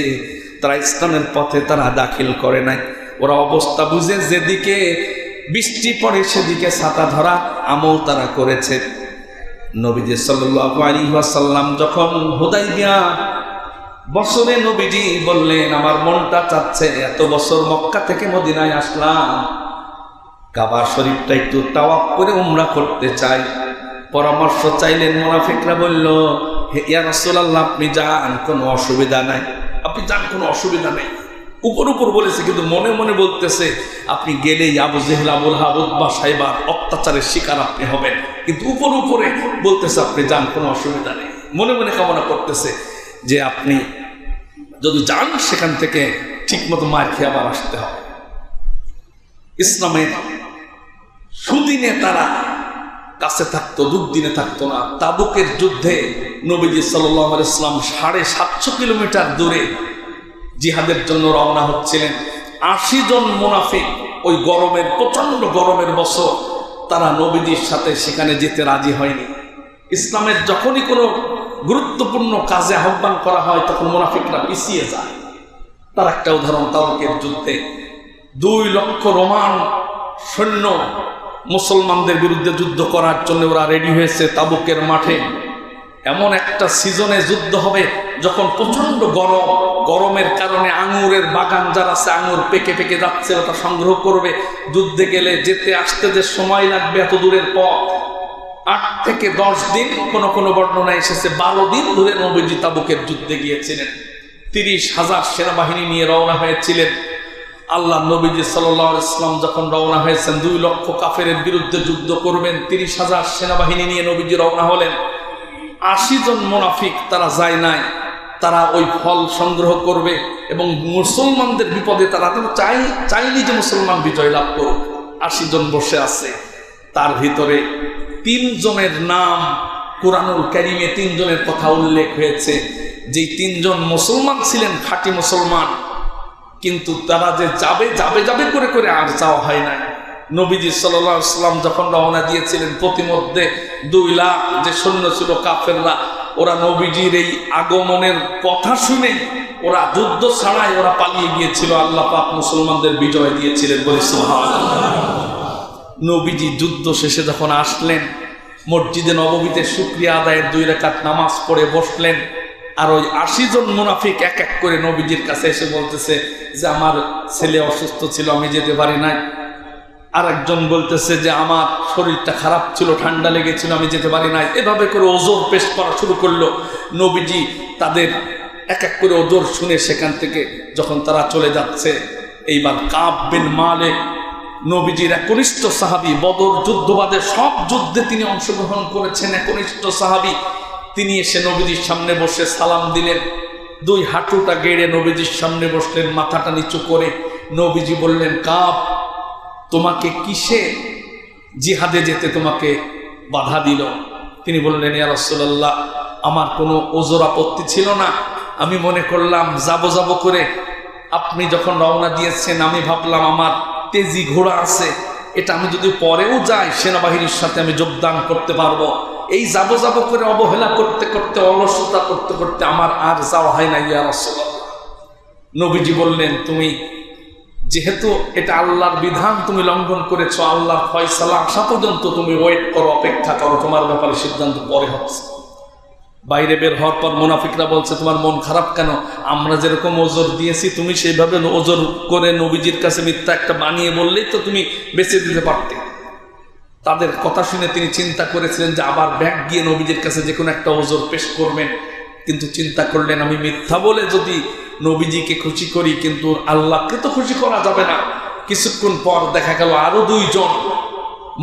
S1: তারা ইসলামের পথে তারা দাখিল করে নাই। ওরা অবস্থা বুঝে যেদিকে বৃষ্টি পড়ে সেদিকে ছাতা ধরা আমল তারা করেছে। নবীজি সাল্লাল্লাহু আলাইহি ওয়াসাল্লাম যখন হুদাইবিয়া বছরে নবীজি বললেন, আমার মনটা চাচ্ছে এত বছর মক্কা থেকে মদিনায় আসলাম, কাবা শরীফটা একটু তাওয়াফ করে উমরা করতে চাই। পরামর্শ চাইলেন, মুনাফিকরা বলল, ইয়া রাসূলুল্লাহ আপনি যান, কোনো অসুবিধা নাই, আপনি যান, কোনো অসুবিধা নেই। উপর উপর বলেছে, কিন্তু মনে মনে বলতেছে আপনি গেলেই আবু জেহেল, আবুল আহাব, উতবা, সাইবার অত্যাচারের শিকার আপনি হবেন। কিন্তু উপর উপরে বলতেছে আপনি যান, কোনো অসুবিধা নেই। মনে মনে কামনা করতেছে যে আপনি যদি যান সেখান থেকে ঠিক মতো মার খেয়ে আবার আসতে হবে। ইসলামের সুদিনে তারা কাছে থাকতো, দুর্দিনে থাকতো না। তাবুকের যুদ্ধে নবীজি সাল্লাল্লাহু আলাইহি ওয়াসাল্লাম 750 কিলোমিটার দূরে জিহাদের জন্য রওনা হচ্ছিলেন। 80 জন মুনাফিক ওই গরমের, প্রচন্ড গরমের বছর, তারা নবীজির সাথে সেখানে যেতে রাজি হয়নি। ইসলামের যখনই কোনো গুরুত্বপূর্ণ কাজে আহ্বান করা হয় তখন মুনাফিকরা পিছিয়ে যায়। তার একটা উদাহরণ, তাবুকের যুদ্ধে 2 লক্ষ রোমান সৈন্য মুসলমানদের বিরুদ্ধে যুদ্ধ করার জন্য ওরা রেডি হয়েছে তাবুকের মাঠে। এমন একটা সিজনে যুদ্ধ হবে যখন প্রচন্ড গরম, গরমের কারণে আঙুরের বাগান যারা আছে, আঙুর পেকে পেকে যাচ্ছে, ওটা সংগ্রহ করবে। যুদ্ধে গেলে যেতে আসতে যে সময় লাগবে এত দূরের পথ, 8 থেকে 10 দিন, কোন কোন বর্ণনা এসেছে 12 দিন ধরে নবীজি তাবুকের যুদ্ধে গিয়েছিলেন। 30,000 সেনাবাহিনী নিয়ে রওনা হয়েছিলেন। আল্লাহ নবীজি সাল্লাল্লাহু আলাইহি ওয়াসাল্লাম যখন রওনা হয়েছেন 2 লক্ষ কাফেরের বিরুদ্ধে যুদ্ধ করবেন, 30,000 সেনাবাহিনী নিয়ে নবীজি রওনা হলেন। 80 জন মুনাফিক তারা যায় নাই, তারা ওই ফল সংগ্রহ করবে এবং মুসলমানদের বিপদে তারা চাইনি যে মুসলমান বিজয় লাভ করুক। 80 জন বসে আছে, তার ভিতরে 3 জনের নাম কুরআনুল কারীমে 3 জনের কথা উল্লেখ হয়েছে। যেই 3 জন মুসলমান ছিলেন, খাঁটি মুসলমান, কিন্তু তারা যে যাবে করে করে আর যাওয়া হয় নাই। নবীজি সাল্লাল্লাহু আলাইহি ওয়াসাল্লাম যখন রওনা দিয়েছিলেন, প্রতিমধ্যে 2 লাখ যে সৈন্য ছিল কাফেররা, ওরা নবীজির এই আগমনের কথা শুনে ওরা যুদ্ধ ছাড়াই ওরা পালিয়ে গিয়েছিল। আল্লাহ পাক মুসলমানদের বিজয় দিয়েছিলেন, বলি সুবহানাল্লাহ। নবীজি যুদ্ধ শেষে যখন আসলেন, মসজিদে নববীতে শুকরিয়া আদায়ের 2 রাকাত নামাজ পড়ে বসলেন। আর ওই 80 জন মুনাফিক এক এক করে নবীজির কাছে এসে বলতেছে যে আমার ছেলে অসুস্থ ছিল, আমি যেতে পারি নাই। আর একজন বলতেছে যে আমার শরীরটা খারাপ ছিল, ঠান্ডা লেগেছিল, আমি যেতে পারি নাই। এভাবে করে ওজোর পেশ করা শুরু করলো। নবীজি তাদের এক এক করে ওজোর শুনে সেখান থেকে যখন তারা চলে যাচ্ছে, এইবার কাব বিন মালিক, নবীজির একনিষ্ঠ সাহাবী, বদর যুদ্ধবাদে সব যুদ্ধে তিনি অংশগ্রহণ করেছেন, একনিষ্ঠ সাহাবী, তিনি এসে নবীজির সামনে বসে সালাম দিলেন। 2 হাঁটুটা গেড়ে নবীজির সামনে বসলেন, মাথাটা নিচু করে। নবীজি বললেন, কাব, তোমাকে কিসে জিহাদে যেতে তোমাকে বাধা দিল? তিনি বললেন, ইয়া রাসূলুল্লাহ, আমার কোনো ওজর আপত্তি ছিল না, আমি মনে করলাম যাব করে আপনি যখন রওনা দিয়েছেন, আমি ভাবলাম আমার তেজি ঘোড়া আছে, এটা আমি যদি পরেও যাই সেনাবাহিনীর সাথে আমি যোগদান করতে পারবো, এই যাবো যাবো করে অবহেলা করতে করতে, অলসতা করতে করতে আমার আর যাওয়া হয় না। ইয়া রাসূলুল্লাহ, নবীজি বললেন, তুমি যেহেতু এটা আল্লাহর বিধান তুমি লঙ্ঘন করেছো, আল্লাহর ফয়সালা আসা পর্যন্ত তুমি ওয়েট করো, অপেক্ষা করো, তোমার ব্যাপারে সিদ্ধান্ত পরে হচ্ছে। বাইরে বের হওয়ার পর মুনাফিকরা বলছে, তোমার মন খারাপ কেন? আমরা যেরকম ওজর দিয়েছি তুমি সেইভাবে ওজর করে নবীজির কাছে মিথ্যা একটা বানিয়ে বললেই তো তুমি বেঁচে দিতে পারতে। তাদের কথা শুনে তিনি চিন্তা করেছিলেন যে আবার ব্যাগ গিয়ে নবীজির কাছে যে কোনো একটা ওজর পেশ করবেন, কিন্তু চিন্তা করলেন আমি মিথ্যা বলে যদি নবীজিকে খুশি করি, কিন্তু আল্লাহকে তো খুশি করা যাবে না। কিছুক্ষণ পর দেখা গেল আরো দুইজন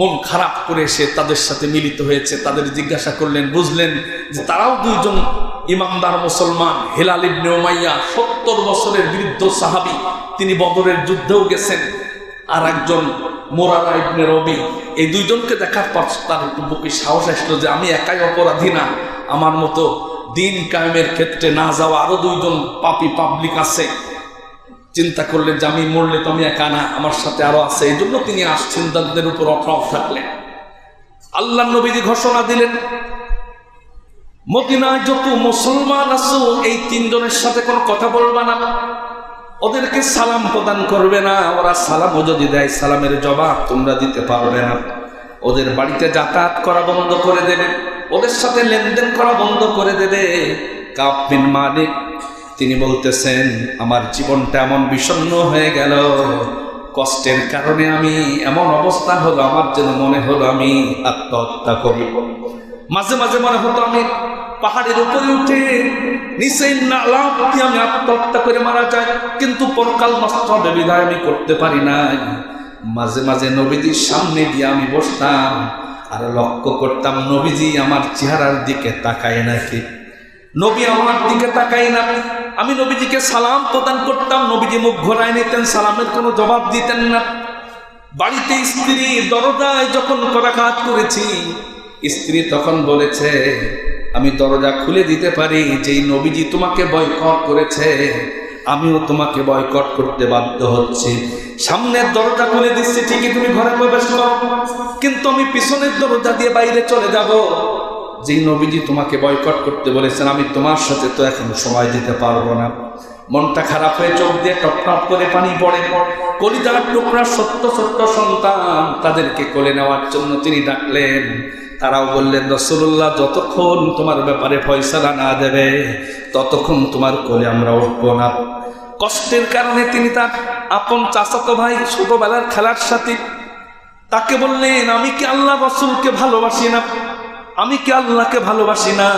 S1: মন খারাপ করে এসে তাদের সাথে মিলিত হয়েছে। তাদের জিজ্ঞাসা করলেন, বুঝলেন যে তারাও দুইজন ইমানদার মুসলমান। হিলাল ইবনে উমাইয়া 70 বছরের বৃদ্ধ সাহাবী, তিনি বদরের যুদ্ধেও গেছেন। আর একজন মুরারা ইবনে রবি। এই দুইজনকে দেখার পর তার বুকে সাহস আসলো যে আমি একাই অপরাধী না, আমার মতো দিন কায়েমের ক্ষেত্রে না যাওয়া আরো দুইজন পাপী পাবলিক আছে। চিন্তা করলেন যে আমি মরলে তো আমি একা না, আমার সাথে আরো আছে। এই জন্য তিনি সিদ্ধান্তের উপর অটল থাকলেন। আল্লাহ নবীজি ঘোষণা দিলেন, মদিনায় যত মুসলমান আছো এই 3 জনের সাথে কোনো কথা বলবা না, ওদেরকে সালাম প্রদান করবে না। ওরা সালামও যদি দেয়, সালামের জবাব তোমরা দিতে পারবে না। ওদের বাড়িতে যাতায়াত করা বন্ধ করে দেবে, ওদের সাথে লেনদেন করা বন্ধ করে দেবে। কাব বিন মালিক তিনি বলতেছেন, আমার জীবনটা এমন বিষণ্ণ হয়ে গেল, কষ্টের কারণে আমি এমন অবস্থা হলো, আমার যেন মনে হলো আমি আত্মহত্যা করি। মাঝে মাঝে মনে হতো আমি পাহাড়ের উপরে উঠে নিচে নালাম দিয়ে আমি আত্মহত্যা করে মারা যায়, কিন্তু পরকাল নষ্ট হবে বিধায় আমি করতে পারি নাই। মাঝে মাঝে নবীজির সামনে গিয়ে আমি বসতাম আর লক্ষ্য করতাম নবীজি আমার চেহারার দিকে তাকায় নাকি, নবী আমার দিকে তাকায় না। আমি নবীজিকে সালাম প্রদান করতাম, নবীজি মুখ ঘোরায় নিতেন, সালামের কোনো জবাব দিতেন না। বাড়িতে স্ত্রী দরজায় যখন করাঘাত করেছি, স্ত্রী তখন বলেছে আমি দরজা খুলে দিতে পারি, যেই নবীজি তোমাকে বয়কট করেছে আমিও তোমাকে বয়কট করতে বাধ্য হচ্ছি। সামনের দরজা খুলে দিচ্ছি ঠিকই, তুমি ঘরে প্রবেশ করো, কিন্তু আমি পিছনের দরজা দিয়ে বাইরে চলে যাব। যেই নবীজি তোমাকে বয়কট করতে বলেছেন আমি তোমার সাথে তো এখন সময় দিতে পারবো না। মনটা খারাপ হয়ে চোখ দিয়ে টপ টপ করে পানি পড়ে। কলিজার টুকরা ছোট্ট ছোট্ট সন্তান, তাদেরকে কোলে নেওয়ার জন্য তিনি ডাকলেন। তারাও বললেন, রাসূলুল্লাহ যতক্ষণ তোমার ব্যাপারে ফয়সালা না দেবে ততক্ষণ তোমার কোলে আমরা উঠবো না। কষ্টের কারণে তিনি তার আপন চাচাতো ভাই, ছোটবেলার খেলার সাথী, তাকে বললেন আমি কি আল্লাহ রাসূলকে ভালোবাসি না, আমি কি আল্লাহকে ভালোবাসি না?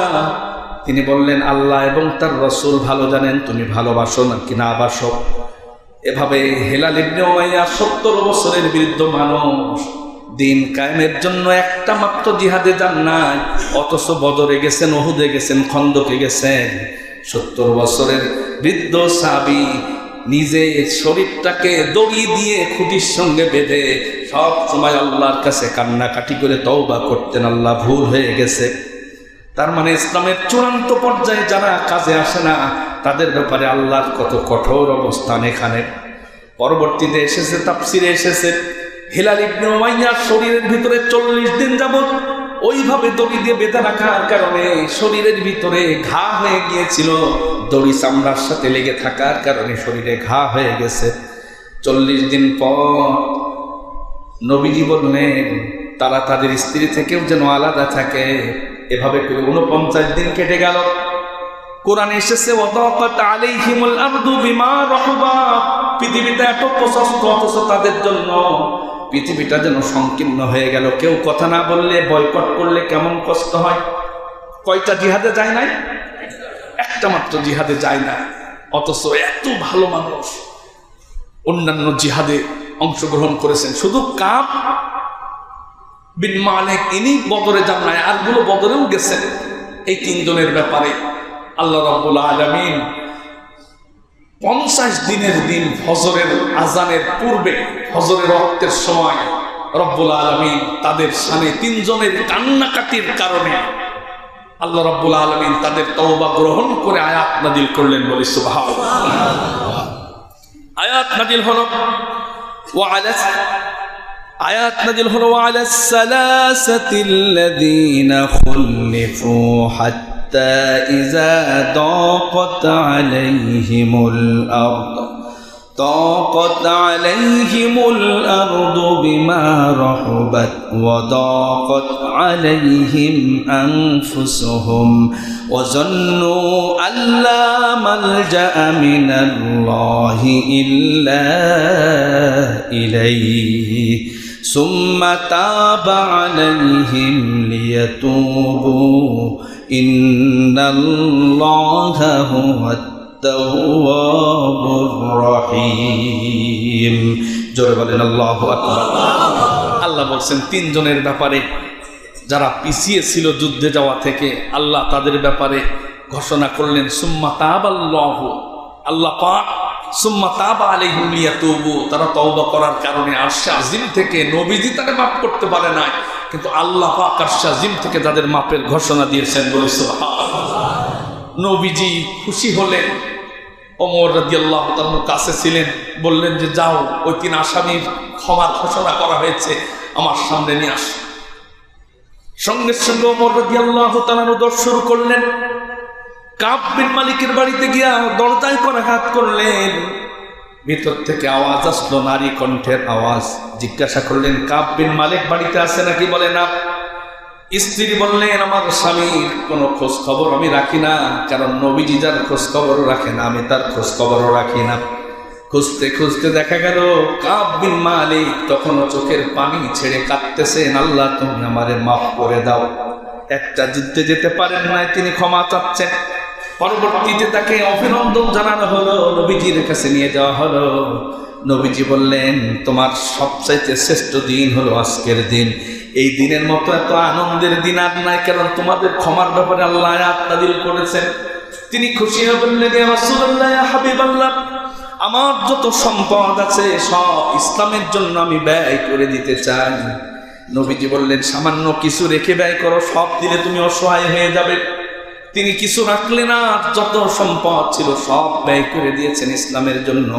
S1: তিনি বললেন আল্লাহ এবং তার রাসূল ভালো জানেন তুমি ভালোবাসো নাকি না বাসো। এভাবে হিলাল ইবনে উমাইয়া 70 বছরের বৃদ্ধ মানুষ, দিন কায়েমের জন্য একটা মাত্র জিহাদে যান নাই, অথচ বদরে গেছেন, উহুদে গেছেন, খন্দকে গেছেন। 70 বছরের বৃদ্ধ সাহাবী নিজে শরীরটাকে দড়ি দিয়ে খুঁটির সঙ্গে বেঁধে সব সময় আল্লাহর কাছে কান্নাকাটি করে তওবা করতেন, আল্লাহ ভুল হয়ে গেছে। তার মানে ইসলামের চূড়ান্ত পর্যায়ে যারা কাজে আসে না তাদের ব্যাপারে আল্লাহর কত কঠোর অবস্থান। এখানে পরবর্তীতে এসেছে, তাফসিরে এসেছে, হিলাল ইবনে উমাইয়ার শরীরের ভিতরে 40 দিন যাবত ওইভাবে দড়ি দিয়ে বেঁধে রাখার কারণে শরীরের ভিতরে ঘা হয়ে গিয়েছিল, দড়ি চামড়ার সাথে লেগে থাকার কারণে শরীরে ঘা হয়ে গেছে। 40 দিন পর নবীজি বললেন তারা তাদের স্ত্রী থেকেও যেন আলাদা থাকে। এভাবে করে 49 দিন কেটে গেল। কোরআনে এসেছে ওয়াদাকাত আলাইহিমুল আরদু বিমা রাহবাত, পৃথিবীটা এত প্রশস্ত অথচ তাদের জন্য পৃথিবীটা যেন সংকীর্ণ হয়ে গেল। কেউ কথা না বললে, বয়কট করলে কেমন কষ্ট হয়। কয়টা জিহাদে যায় নাই? একটা মাত্র জিহাদে যায় না, অথচ এত ভালো মানুষ অন্যান্য জিহাদে অংশগ্রহণ করেছেন। শুধু কাব বিন মালিক ইনি বদরে যান নাই, আরগুলো বদরেও গেছেন। এই 3 জনের ব্যাপারে আল্লাহ রাব্বুল আলামিন 50 দিনের দিন ফজরের আজানের পূর্বে, ফজরের ওয়াক্তের সময় রব্বুল আলামিন তাদের শানে 3 জনের কান্নাকাটির কারণে আল্লাহ রাব্বুল আলামিন তাদের তওবা গ্রহণ করে আয়াত নাজিল করলেন। বলি সুবহানাল্লাহ। আয়াত নাজিল হলো আয়াত নাযিল হলো আলাস সালাসাতিল্লাযীনা খুল্লিফু হাত্তা ইযা দাকাত আলাইহিমুল আরদ ضاقت عليهم الأرض بما رحبت وضاقت عليهم أنفسهم وظنوا أن لا ملجأ من الله إلا إليه ثم تاب عليهم ليتوبوا إن الله هو التواب الرحيم জোরে বলেন আল্লাহু আকবার। আল্লাহ বলছেন তিনজনের ব্যাপারে যারা পিছিয়ে ছিল যুদ্ধে যাওয়া থেকে, আল্লাহ তাদের ব্যাপারে ঘোষণা করলেন সুম্মা তাবাল্লাহু, আল্লাহ পাক সুম্মা তাবা আলাইহিম লিয়াতুবু, তারা তওবা করার কারণে আরশে আজিম থেকে, নবীজি তাকে মাফ করতে পারে নাই কিন্তু আল্লাহ পাক আরশে আজিম থেকে তাদের মাফের ঘোষণা দিয়েছেন। বলে সুবহানাল্লাহ। নবীজি খুশি হলেন। ওমর রাদিয়াল্লাহু তাআলার কাছে ছিলেন, বললেন যে যাও ওই তিন আসামির ক্ষমার ঘোষণা করা হয়েছে, আমার সামনে নিয়ে আস। সঙ্গে সঙ্গে ওমর রাদিয়াল্লাহু তাআলা দৌড় শুরু করলেন। কাব বিন মালিকের বাড়িতে গিয়া দরজায় করে হাত করলেন। ভিতর থেকে আওয়াজ আসলো, নারী কণ্ঠের আওয়াজ। জিজ্ঞাসা করলেন কাব বিন মালিক বাড়িতে আছে নাকি? বলে না। স্ত্রী বললেন আমার স্বামীর কোনো খোঁজ খবর আমি রাখি না, কারণ নবীজি যার খোঁজ খবরও রাখে না, আমি তার খোঁজ খবরও রাখি না। খুঁজতে খুঁজতে দেখা গেল কাব বিন মালিক তখনও চোখের পানি ছেড়ে কাঁদতেছেন, আল্লাহ তুমি আমারে মাফ করে দাও। একটা যুদ্ধে যেতে পারেন নাই, তিনি ক্ষমা চাচ্ছেন। পরবর্তীতে তাকে অভিনন্দন জানানো হলো, নবীজির কাছে নিয়ে যাওয়া হলো। নবীজি বললেন তোমার সবচাইতে শ্রেষ্ঠ দিন হলো আজকের দিন, এই দিনের মতো এত আনন্দের দিন আর নাই, কারণ তোমাদের ক্ষমার ব্যাপারে আল্লাহ আয়াত নাযিল করেছেন। তিনি খুশি হয়ে বললেন ইয়া রাসূলুল্লাহ, ইয়া হাবিবাল্লাহ, আমার যত সম্পদ আছে সব ইসলামের জন্য আমি ব্যয় করে দিতে চাই। নবীজি বললেন সামান্য কিছু রেখে ব্যয় করো, সব দিলে তুমি অসহায় হয়ে যাবে। তিনি কিছু রাখলেন না, যত সম্পদ ছিল সব ব্যয় করে দিয়েছেন ইসলামের জন্য।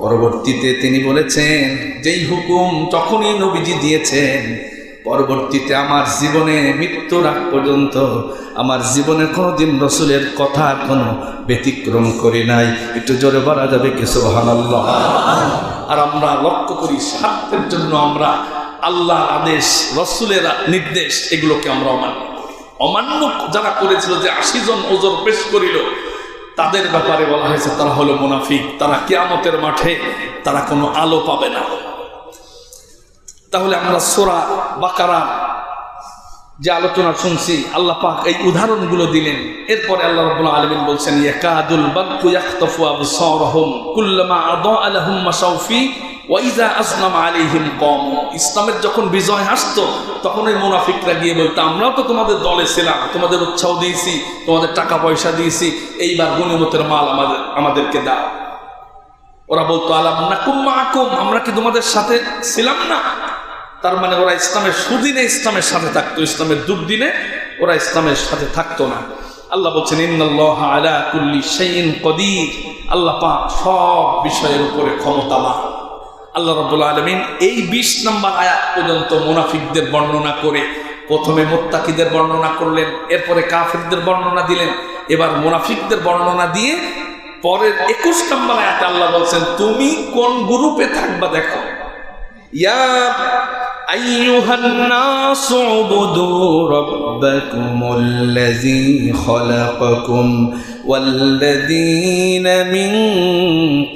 S1: পরবর্তীতে তিনি বলেছেন যেই হুকুম তখনই নবীজি দিয়েছেন, পরবর্তীতে আমার জীবনে মৃত্যুর আগ পর্যন্ত আমার জীবনে কোনোদিন রসুলের কথার কোনো ব্যতিক্রম করি নাই। একটু জোরে বলা যাবে কি সুবহানাল্লাহ? আর আমরা লক্ষ্য করি স্বার্থের জন্য আমরা আল্লাহর আদেশ, রসুলের নির্দেশ এগুলোকে আমরা অমান্য যারা করেছিল, যে 80 জন ওজর পেশ করিল, তাদের ব্যাপারে বলা হয়েছে তারা হলো মুনাফিক, তারা কিয়ামতের মাঠে তারা কোনো আলো পাবে না। তাহলে আমরা সূরা বাকারা যে আলোচনা শুনছি, আল্লাহ পাক এই উদাহরণগুলো দিলেন। এরপরে আল্লাহ রাব্বুল আলামিন বলছেন ইয়াকাদুল বারকু ইয়াখতাফু আবসারহুম কুল্লামা আদাআ লাহুম মাশাউ ফি ওয়া ইযা আসলামা আলাইহিম কামু। ইসলামের যখন বিজয় আসতো তখন ওই মুনাফিকরা গিয়ে বলতো আমরাও তো তোমাদের দলে ছিলাম, তোমাদের উৎসাহ দিয়েছি, তোমাদের টাকা পয়সা দিয়েছি, এইবার গনিমতের মাল আমাদেরকে দাও। ওরা বলতো আলাম নাকুম মাকুম, আমরা কি তোমাদের সাথে ছিলাম না? তার মানে ওরা ইসলামের সুদিনে ইসলামের সাথে থাকতো, ইসলামের দুর্দিনে ওরা ইসলামের সাথে থাকতো না। আল্লাহ বলছেন ইন্নাল্লাহা আলা কুল্লি শাইইন কদির, আল্লাহ পাক সব বিষয়ের উপরে ক্ষমতাবান। আল্লাহ রাব্বুল আলামিন এই 20 নম্বর আয়াত পর্যন্ত মুনাফিকদের বর্ণনা করে প্রথমে মুত্তাকিদের বর্ণনা করলেন, এরপরে কাফিরদের বর্ণনা দিলেন, এবার মুনাফিকদের বর্ণনা দিয়ে পরের 21 নম্বর আয়াতে আল্লাহ বলছেন তুমি কোন গ্রুপে থাকবা দেখো। ইয়া আইয়ুহান নাসু উবুদু রাব্বাকুমুল্লাযী খালাকাকুম ওয়াল্লাযীনা মিন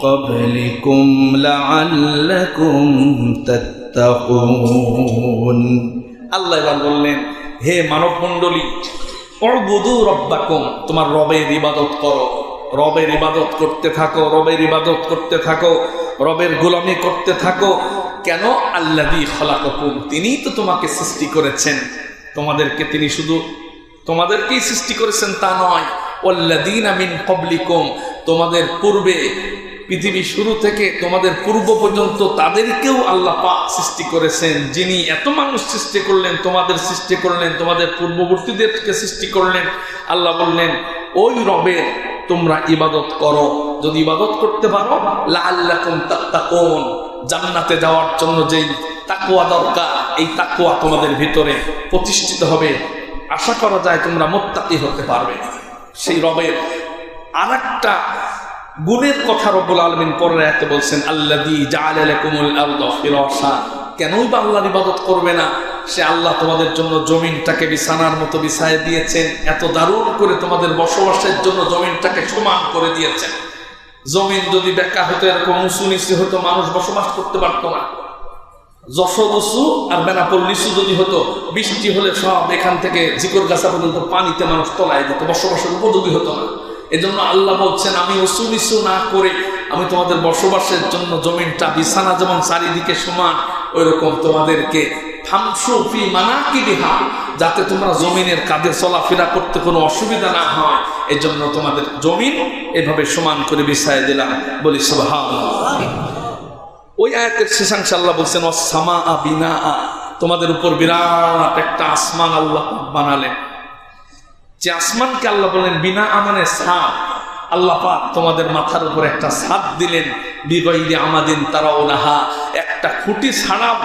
S1: ক্বাবলিকুম লাআল্লাকুম তাত্তাকুন। আল্লাহ এবার বললেন হে মানব মণ্ডলী, উবুদু রাব্বাকুম, তোমার রবের ইবাদত করো, রবের ইবাদত করতে থাকো, রবের ইবাদত করতে থাকো, রবের গোলামি করতে থাকো। কেন? আল্লাযী খালাকাকুম, তিনিই তো তোমাকে সৃষ্টি করেছেন। তোমাদেরকে তিনি শুধু তোমাদেরকেই সৃষ্টি করেছেন তা নয়, ওয়াল্লাযীনা মিন ক্বাবলিকুম, তোমাদের পূর্বে পৃথিবী শুরু থেকে তোমাদের পূর্ব পর্যন্ত তাদেরকেও আল্লাহ পাক সৃষ্টি করেছেন। যিনি এত মানুষ সৃষ্টি করলেন, তোমাদের সৃষ্টি করলেন, তোমাদের পূর্ববর্তীদেরকে সৃষ্টি করলেন। আল্লাহ বললেন ওই রবের তোমরা ইবাদত করো, যদি ইবাদত করতে পারো লাআল্লাকুম তাত্তাকুন, জান্নাতে যাওয়ার জন্য যেই তাকওয়া দরকার। এই তাকওয়া তোমাদের ভিতরে প্রতিষ্ঠিত হবে, আশা করা যায় তোমরা মুত্তাকি হতে পারবে। সেই রবের আরেকটা গুণের কথা রব্বুল আলামিন পরের আয়াতে বলছেন, আল্লাযী জাআলা লাকুমুল আরদা ফিরাশা। কেনই বা আল্লাহর ইবাদত করবে না? সে আল্লাহ তোমাদের জন্য জমিনটাকে বিছানার মতো বিছায় দিয়েছেন, এত দারুণ করে তোমাদের বসবাসের জন্য জমিনটাকে সমান করে দিয়েছেন। জমিন যদি বেঁকা হতো, এরকম উঁচু নিচু হতো, মানুষ বসবাস করতে পারতো না। যশোর উঁচু আর বেনাপোল নিচু যদি হতো, বৃষ্টি হলে সব এখান থেকে জিকর গাছা পর্যন্ত পানিতে মানুষ তলায় যেত, বসবাসের উপযোগী হতো না। এজন্য আল্লাহ বলছেন, আমি উঁচু নিচু না করে আমি তোমাদের বসবাসের জন্য জমিনটা বিছানা যেমন চারিদিকে সমান, ওই রকম তোমাদেরকে ফামশু ফি মানাকিবিহা, যাতে তোমরা জমিনের কাঁধে চলাফেরা করতে কোনো অসুবিধা না হয়, এই জন্য তোমাদের জমিন এভাবে সমান করে বিছায় দিলাম। বলি সুবহানাল্লাহ। ওই আয়াতের শেষাংশে আল্লাহ বলছেন, ওয়াস-সামাআ বিনাআ, তোমাদের উপর বিরাট একটা আসমান আল্লাহ বানালেন। যে আসমানকে আল্লাহ বলেন বিনা মানে ছাদ, আল্লাহ পাক তোমাদের মাথার উপর একটা ছাদ দিলেন। বিগাইরি আমাদিন তারাউনাহা, একটা খুঁটি ছাড়াও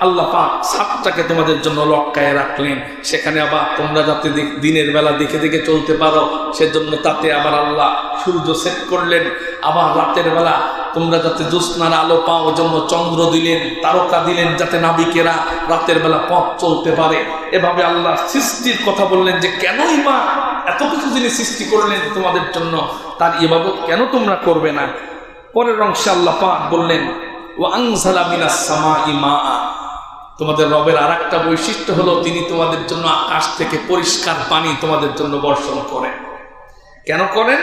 S1: আল্লাহ পাক ছাদটাকে তোমাদের জন্য লটকায় রাখলেন। সেখানে আবার তোমরা যাতে দিনের বেলা দেখে দেখে চলতে পারো, সেজন্য তাতে আবার আল্লাহ সূর্য সেট করলেন। আবার রাতের বেলা তোমরা যাতে জ্যোৎস্নার আলো পাও, জন্য চন্দ্র দিলেন, তারকা দিলেন, যাতে নাবিকেরা রাতের বেলা পথ চলতে পারে। এভাবে আল্লাহ সৃষ্টির কথা বললেন যে কেনই বা এত কিছু জিনিস সৃষ্টি করলেন তোমাদের জন্য, তার ইবাদত কেন তোমরা করবে না? পরের অংশে আল্লাহ পাক বললেন, ওয়া আনজালা মিনাস সামাই মাআ, তোমাদের রবের আরেকটা বৈশিষ্ট্য হলো তিনি তোমাদের জন্য আকাশ থেকে পরিষ্কার পানি তোমাদের জন্য বর্ষণ করেন। কেন করেন?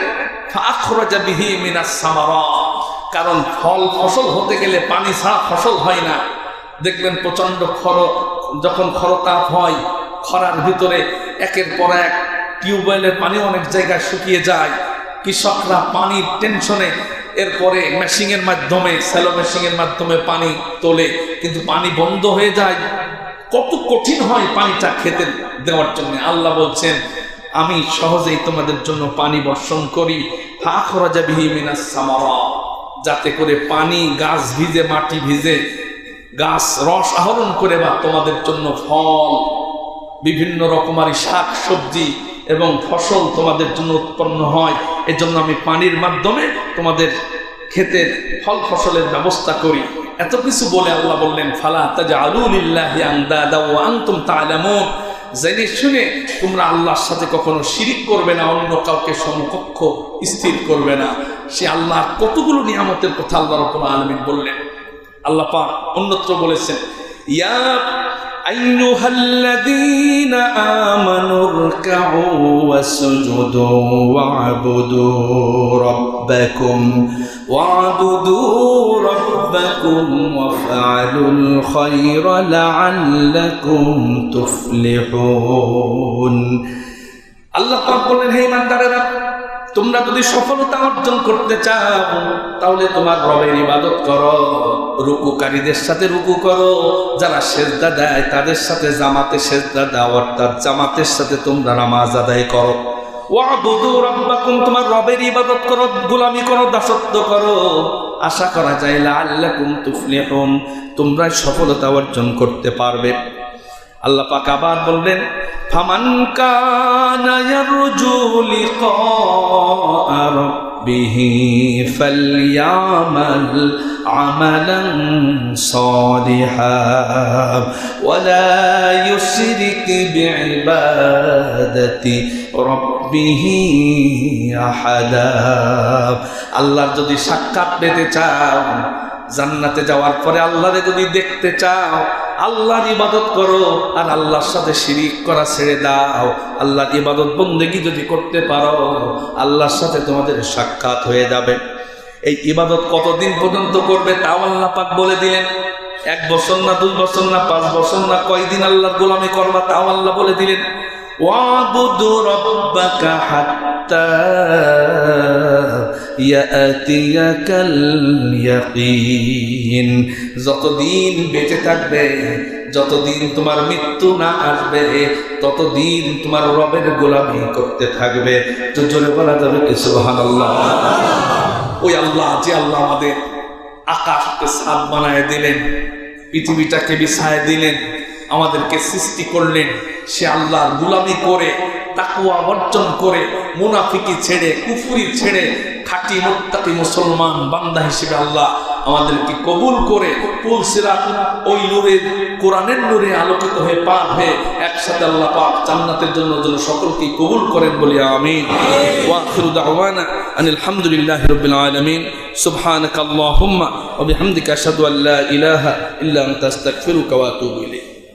S1: ফাআখরাজা বিহি মিনাস সামারাত, কারণ ফল ফসল হতে গেলে পানি ছাড়া ফসল হয় না। দেখবেন প্রচন্ড যখন খরতাপ হয়, খরার ভিতরে একের পর এক টিউবওয়েলের পানি অনেক জায়গায় শুকিয়ে যায়। কৃষকরা পানির টেনশনে এরপরে মেশিনের মাধ্যমে, স্যালো মেশিনের মাধ্যমে পানি তোলে, কিন্তু পানি বন্ধ হয়ে যায়। কত কঠিন হয় পানিটা খেতে দেওয়ার জন্য। আল্লাহ বলছেন, আমি সহজেই তোমাদের জন্য পানি বর্ষণ করি। ফাআখরাজা বিহি মিনাস সামারাত, যাতে করে পানি, গাছ ভিজে, মাটি ভিজে, গাছ রস আহরণ করে বা তোমাদের জন্য ফল, বিভিন্ন রকমের শাক সবজি এবং ফসল তোমাদের জন্য উৎপন্ন হয়। এজন্য আমি পানির মাধ্যমে তোমাদের ক্ষেতের ফল ফসলের ব্যবস্থা করি। এত কিছু বলে আল্লাহ বললেন, ফালা তাজআলু লিল্লাহি আনদাদা ওয়া আনতুম তা'লামুন, জেনে শুনে তোমরা আল্লাহর সাথে কখনো শিরিক করবে না, অন্য কাউকে সমকক্ষ স্থির করবে না। সে আল্লাহর কতগুলো নিয়ামতের কথা আল্লাহ রাব্বুল আলামিন বললেন। আল্লাহ পাক অন্যত্র বলেছেন, ইয়া আইয়ুহাল্লাযীনা আমানু রুকউ ওয়াসজুদু ওয়া'বুদু রাব্বাকুম ওয়াফআলুল খায়রা লাআল্লাকুম তুফলিহুন। আল্লাহ পাক বলেন, হে ইমানদারেরা, তোমরা যদি সফলতা অর্জন করতে চাও তাহলে তোমার রবের ইবাদত করো, রুকুকারীদের সাথে রুকু করো, যারা সেজদা দেয় তাদের সাথে জামাতে সেজদা দাও, অর্থাৎ জামাতের সাথে তোমরা নামাজ আদায় করো। ওয়া'বুদু রাব্বাকুম, তোমার রবের ইবাদত করো, গোলামি করো, দাসত্ব করো। আশা করা যায় লাআল্লাকুম তুফলিহুন, তোমরা সফলতা অর্জন করতে পারবে। আল্লাহ পাক আবার বললেন, ফামান কানা ইয়ারজু লিকা রাব্বিহি ফালইয়ামাল আমালান সালিহান ওয়া লা ইউশরিক বিইবাদাতি রাব্বিহি আহাদা। আল্লাহর যদি সাক্ষাৎ পেতে চাও, জান্নাতে যাওয়ার পরে আল্লাহরে যদি দেখতে চাও, আল্লাহর ইবাদত করো আর আল্লাহর সাথে শিরিক করা ছেড়ে দাও। আল্লাহর ইবাদত বন্দেগী যদি করতে পারো, আল্লাহর সাথে তোমাদের সাক্ষাৎ হয়ে যাবে। এই ইবাদত কতদিন পর্যন্ত করবে তাও আল্লাহ পাক বলে দিলেন। 1 বছর না, 2 বছর না, 5 বছর না, কয়দিন আল্লাহর গোলামি করবা তাও আল্লাহ বলে দিলেন। ওয়া'বুদু রাব্বাকা হাত্তা ইয়াতিয়াকাল ইয়াকিন, যতদিন বেঁচে থাকবে, যতদিন তোমার মৃত্যু না আসবে, ততদিন তোমার রবের গোলামি করতে থাকবে। তো জোরে বলা যাবে কি সুবহানাল্লাহ? ওই আল্লাহ, যে আল্লাহ আমাদের আকাশকে ছাদ বানায় দিলেন, পৃথিবীটাকে বিছায় দিলেন, আমাদেরকে সৃষ্টি করলেন। সে আল্লাহর গোলামি করে, তাকওয়া অর্জন করে, মুনাফিকি ছেড়ে, কুফরি ছেড়ে খাঁটি মুত্তাকি মুসলমান বান্দা হিসেবে আল্লাহ আমাদেরকে কবুল করে পুলসিরাত ওই নূরের, কোরআনের নূরে আলোকিত হয়ে পার হয়ে একসাথে আল্লাহ পাক জান্নাতের জন্য সকলকে কবুল করেন বলি আমিন। ওয়া আখিরু দাওয়ানা আনিল হামদুলিল্লাহি রাব্বিল আলামিন। সুবহানাকাল্লাহুম্মা ওয়া বিহামদিকা আশহাদু আল্লা ইলাহা ইল্লা আনতা আস্তাগফিরুকা ওয়া আতুবু ইলাইক।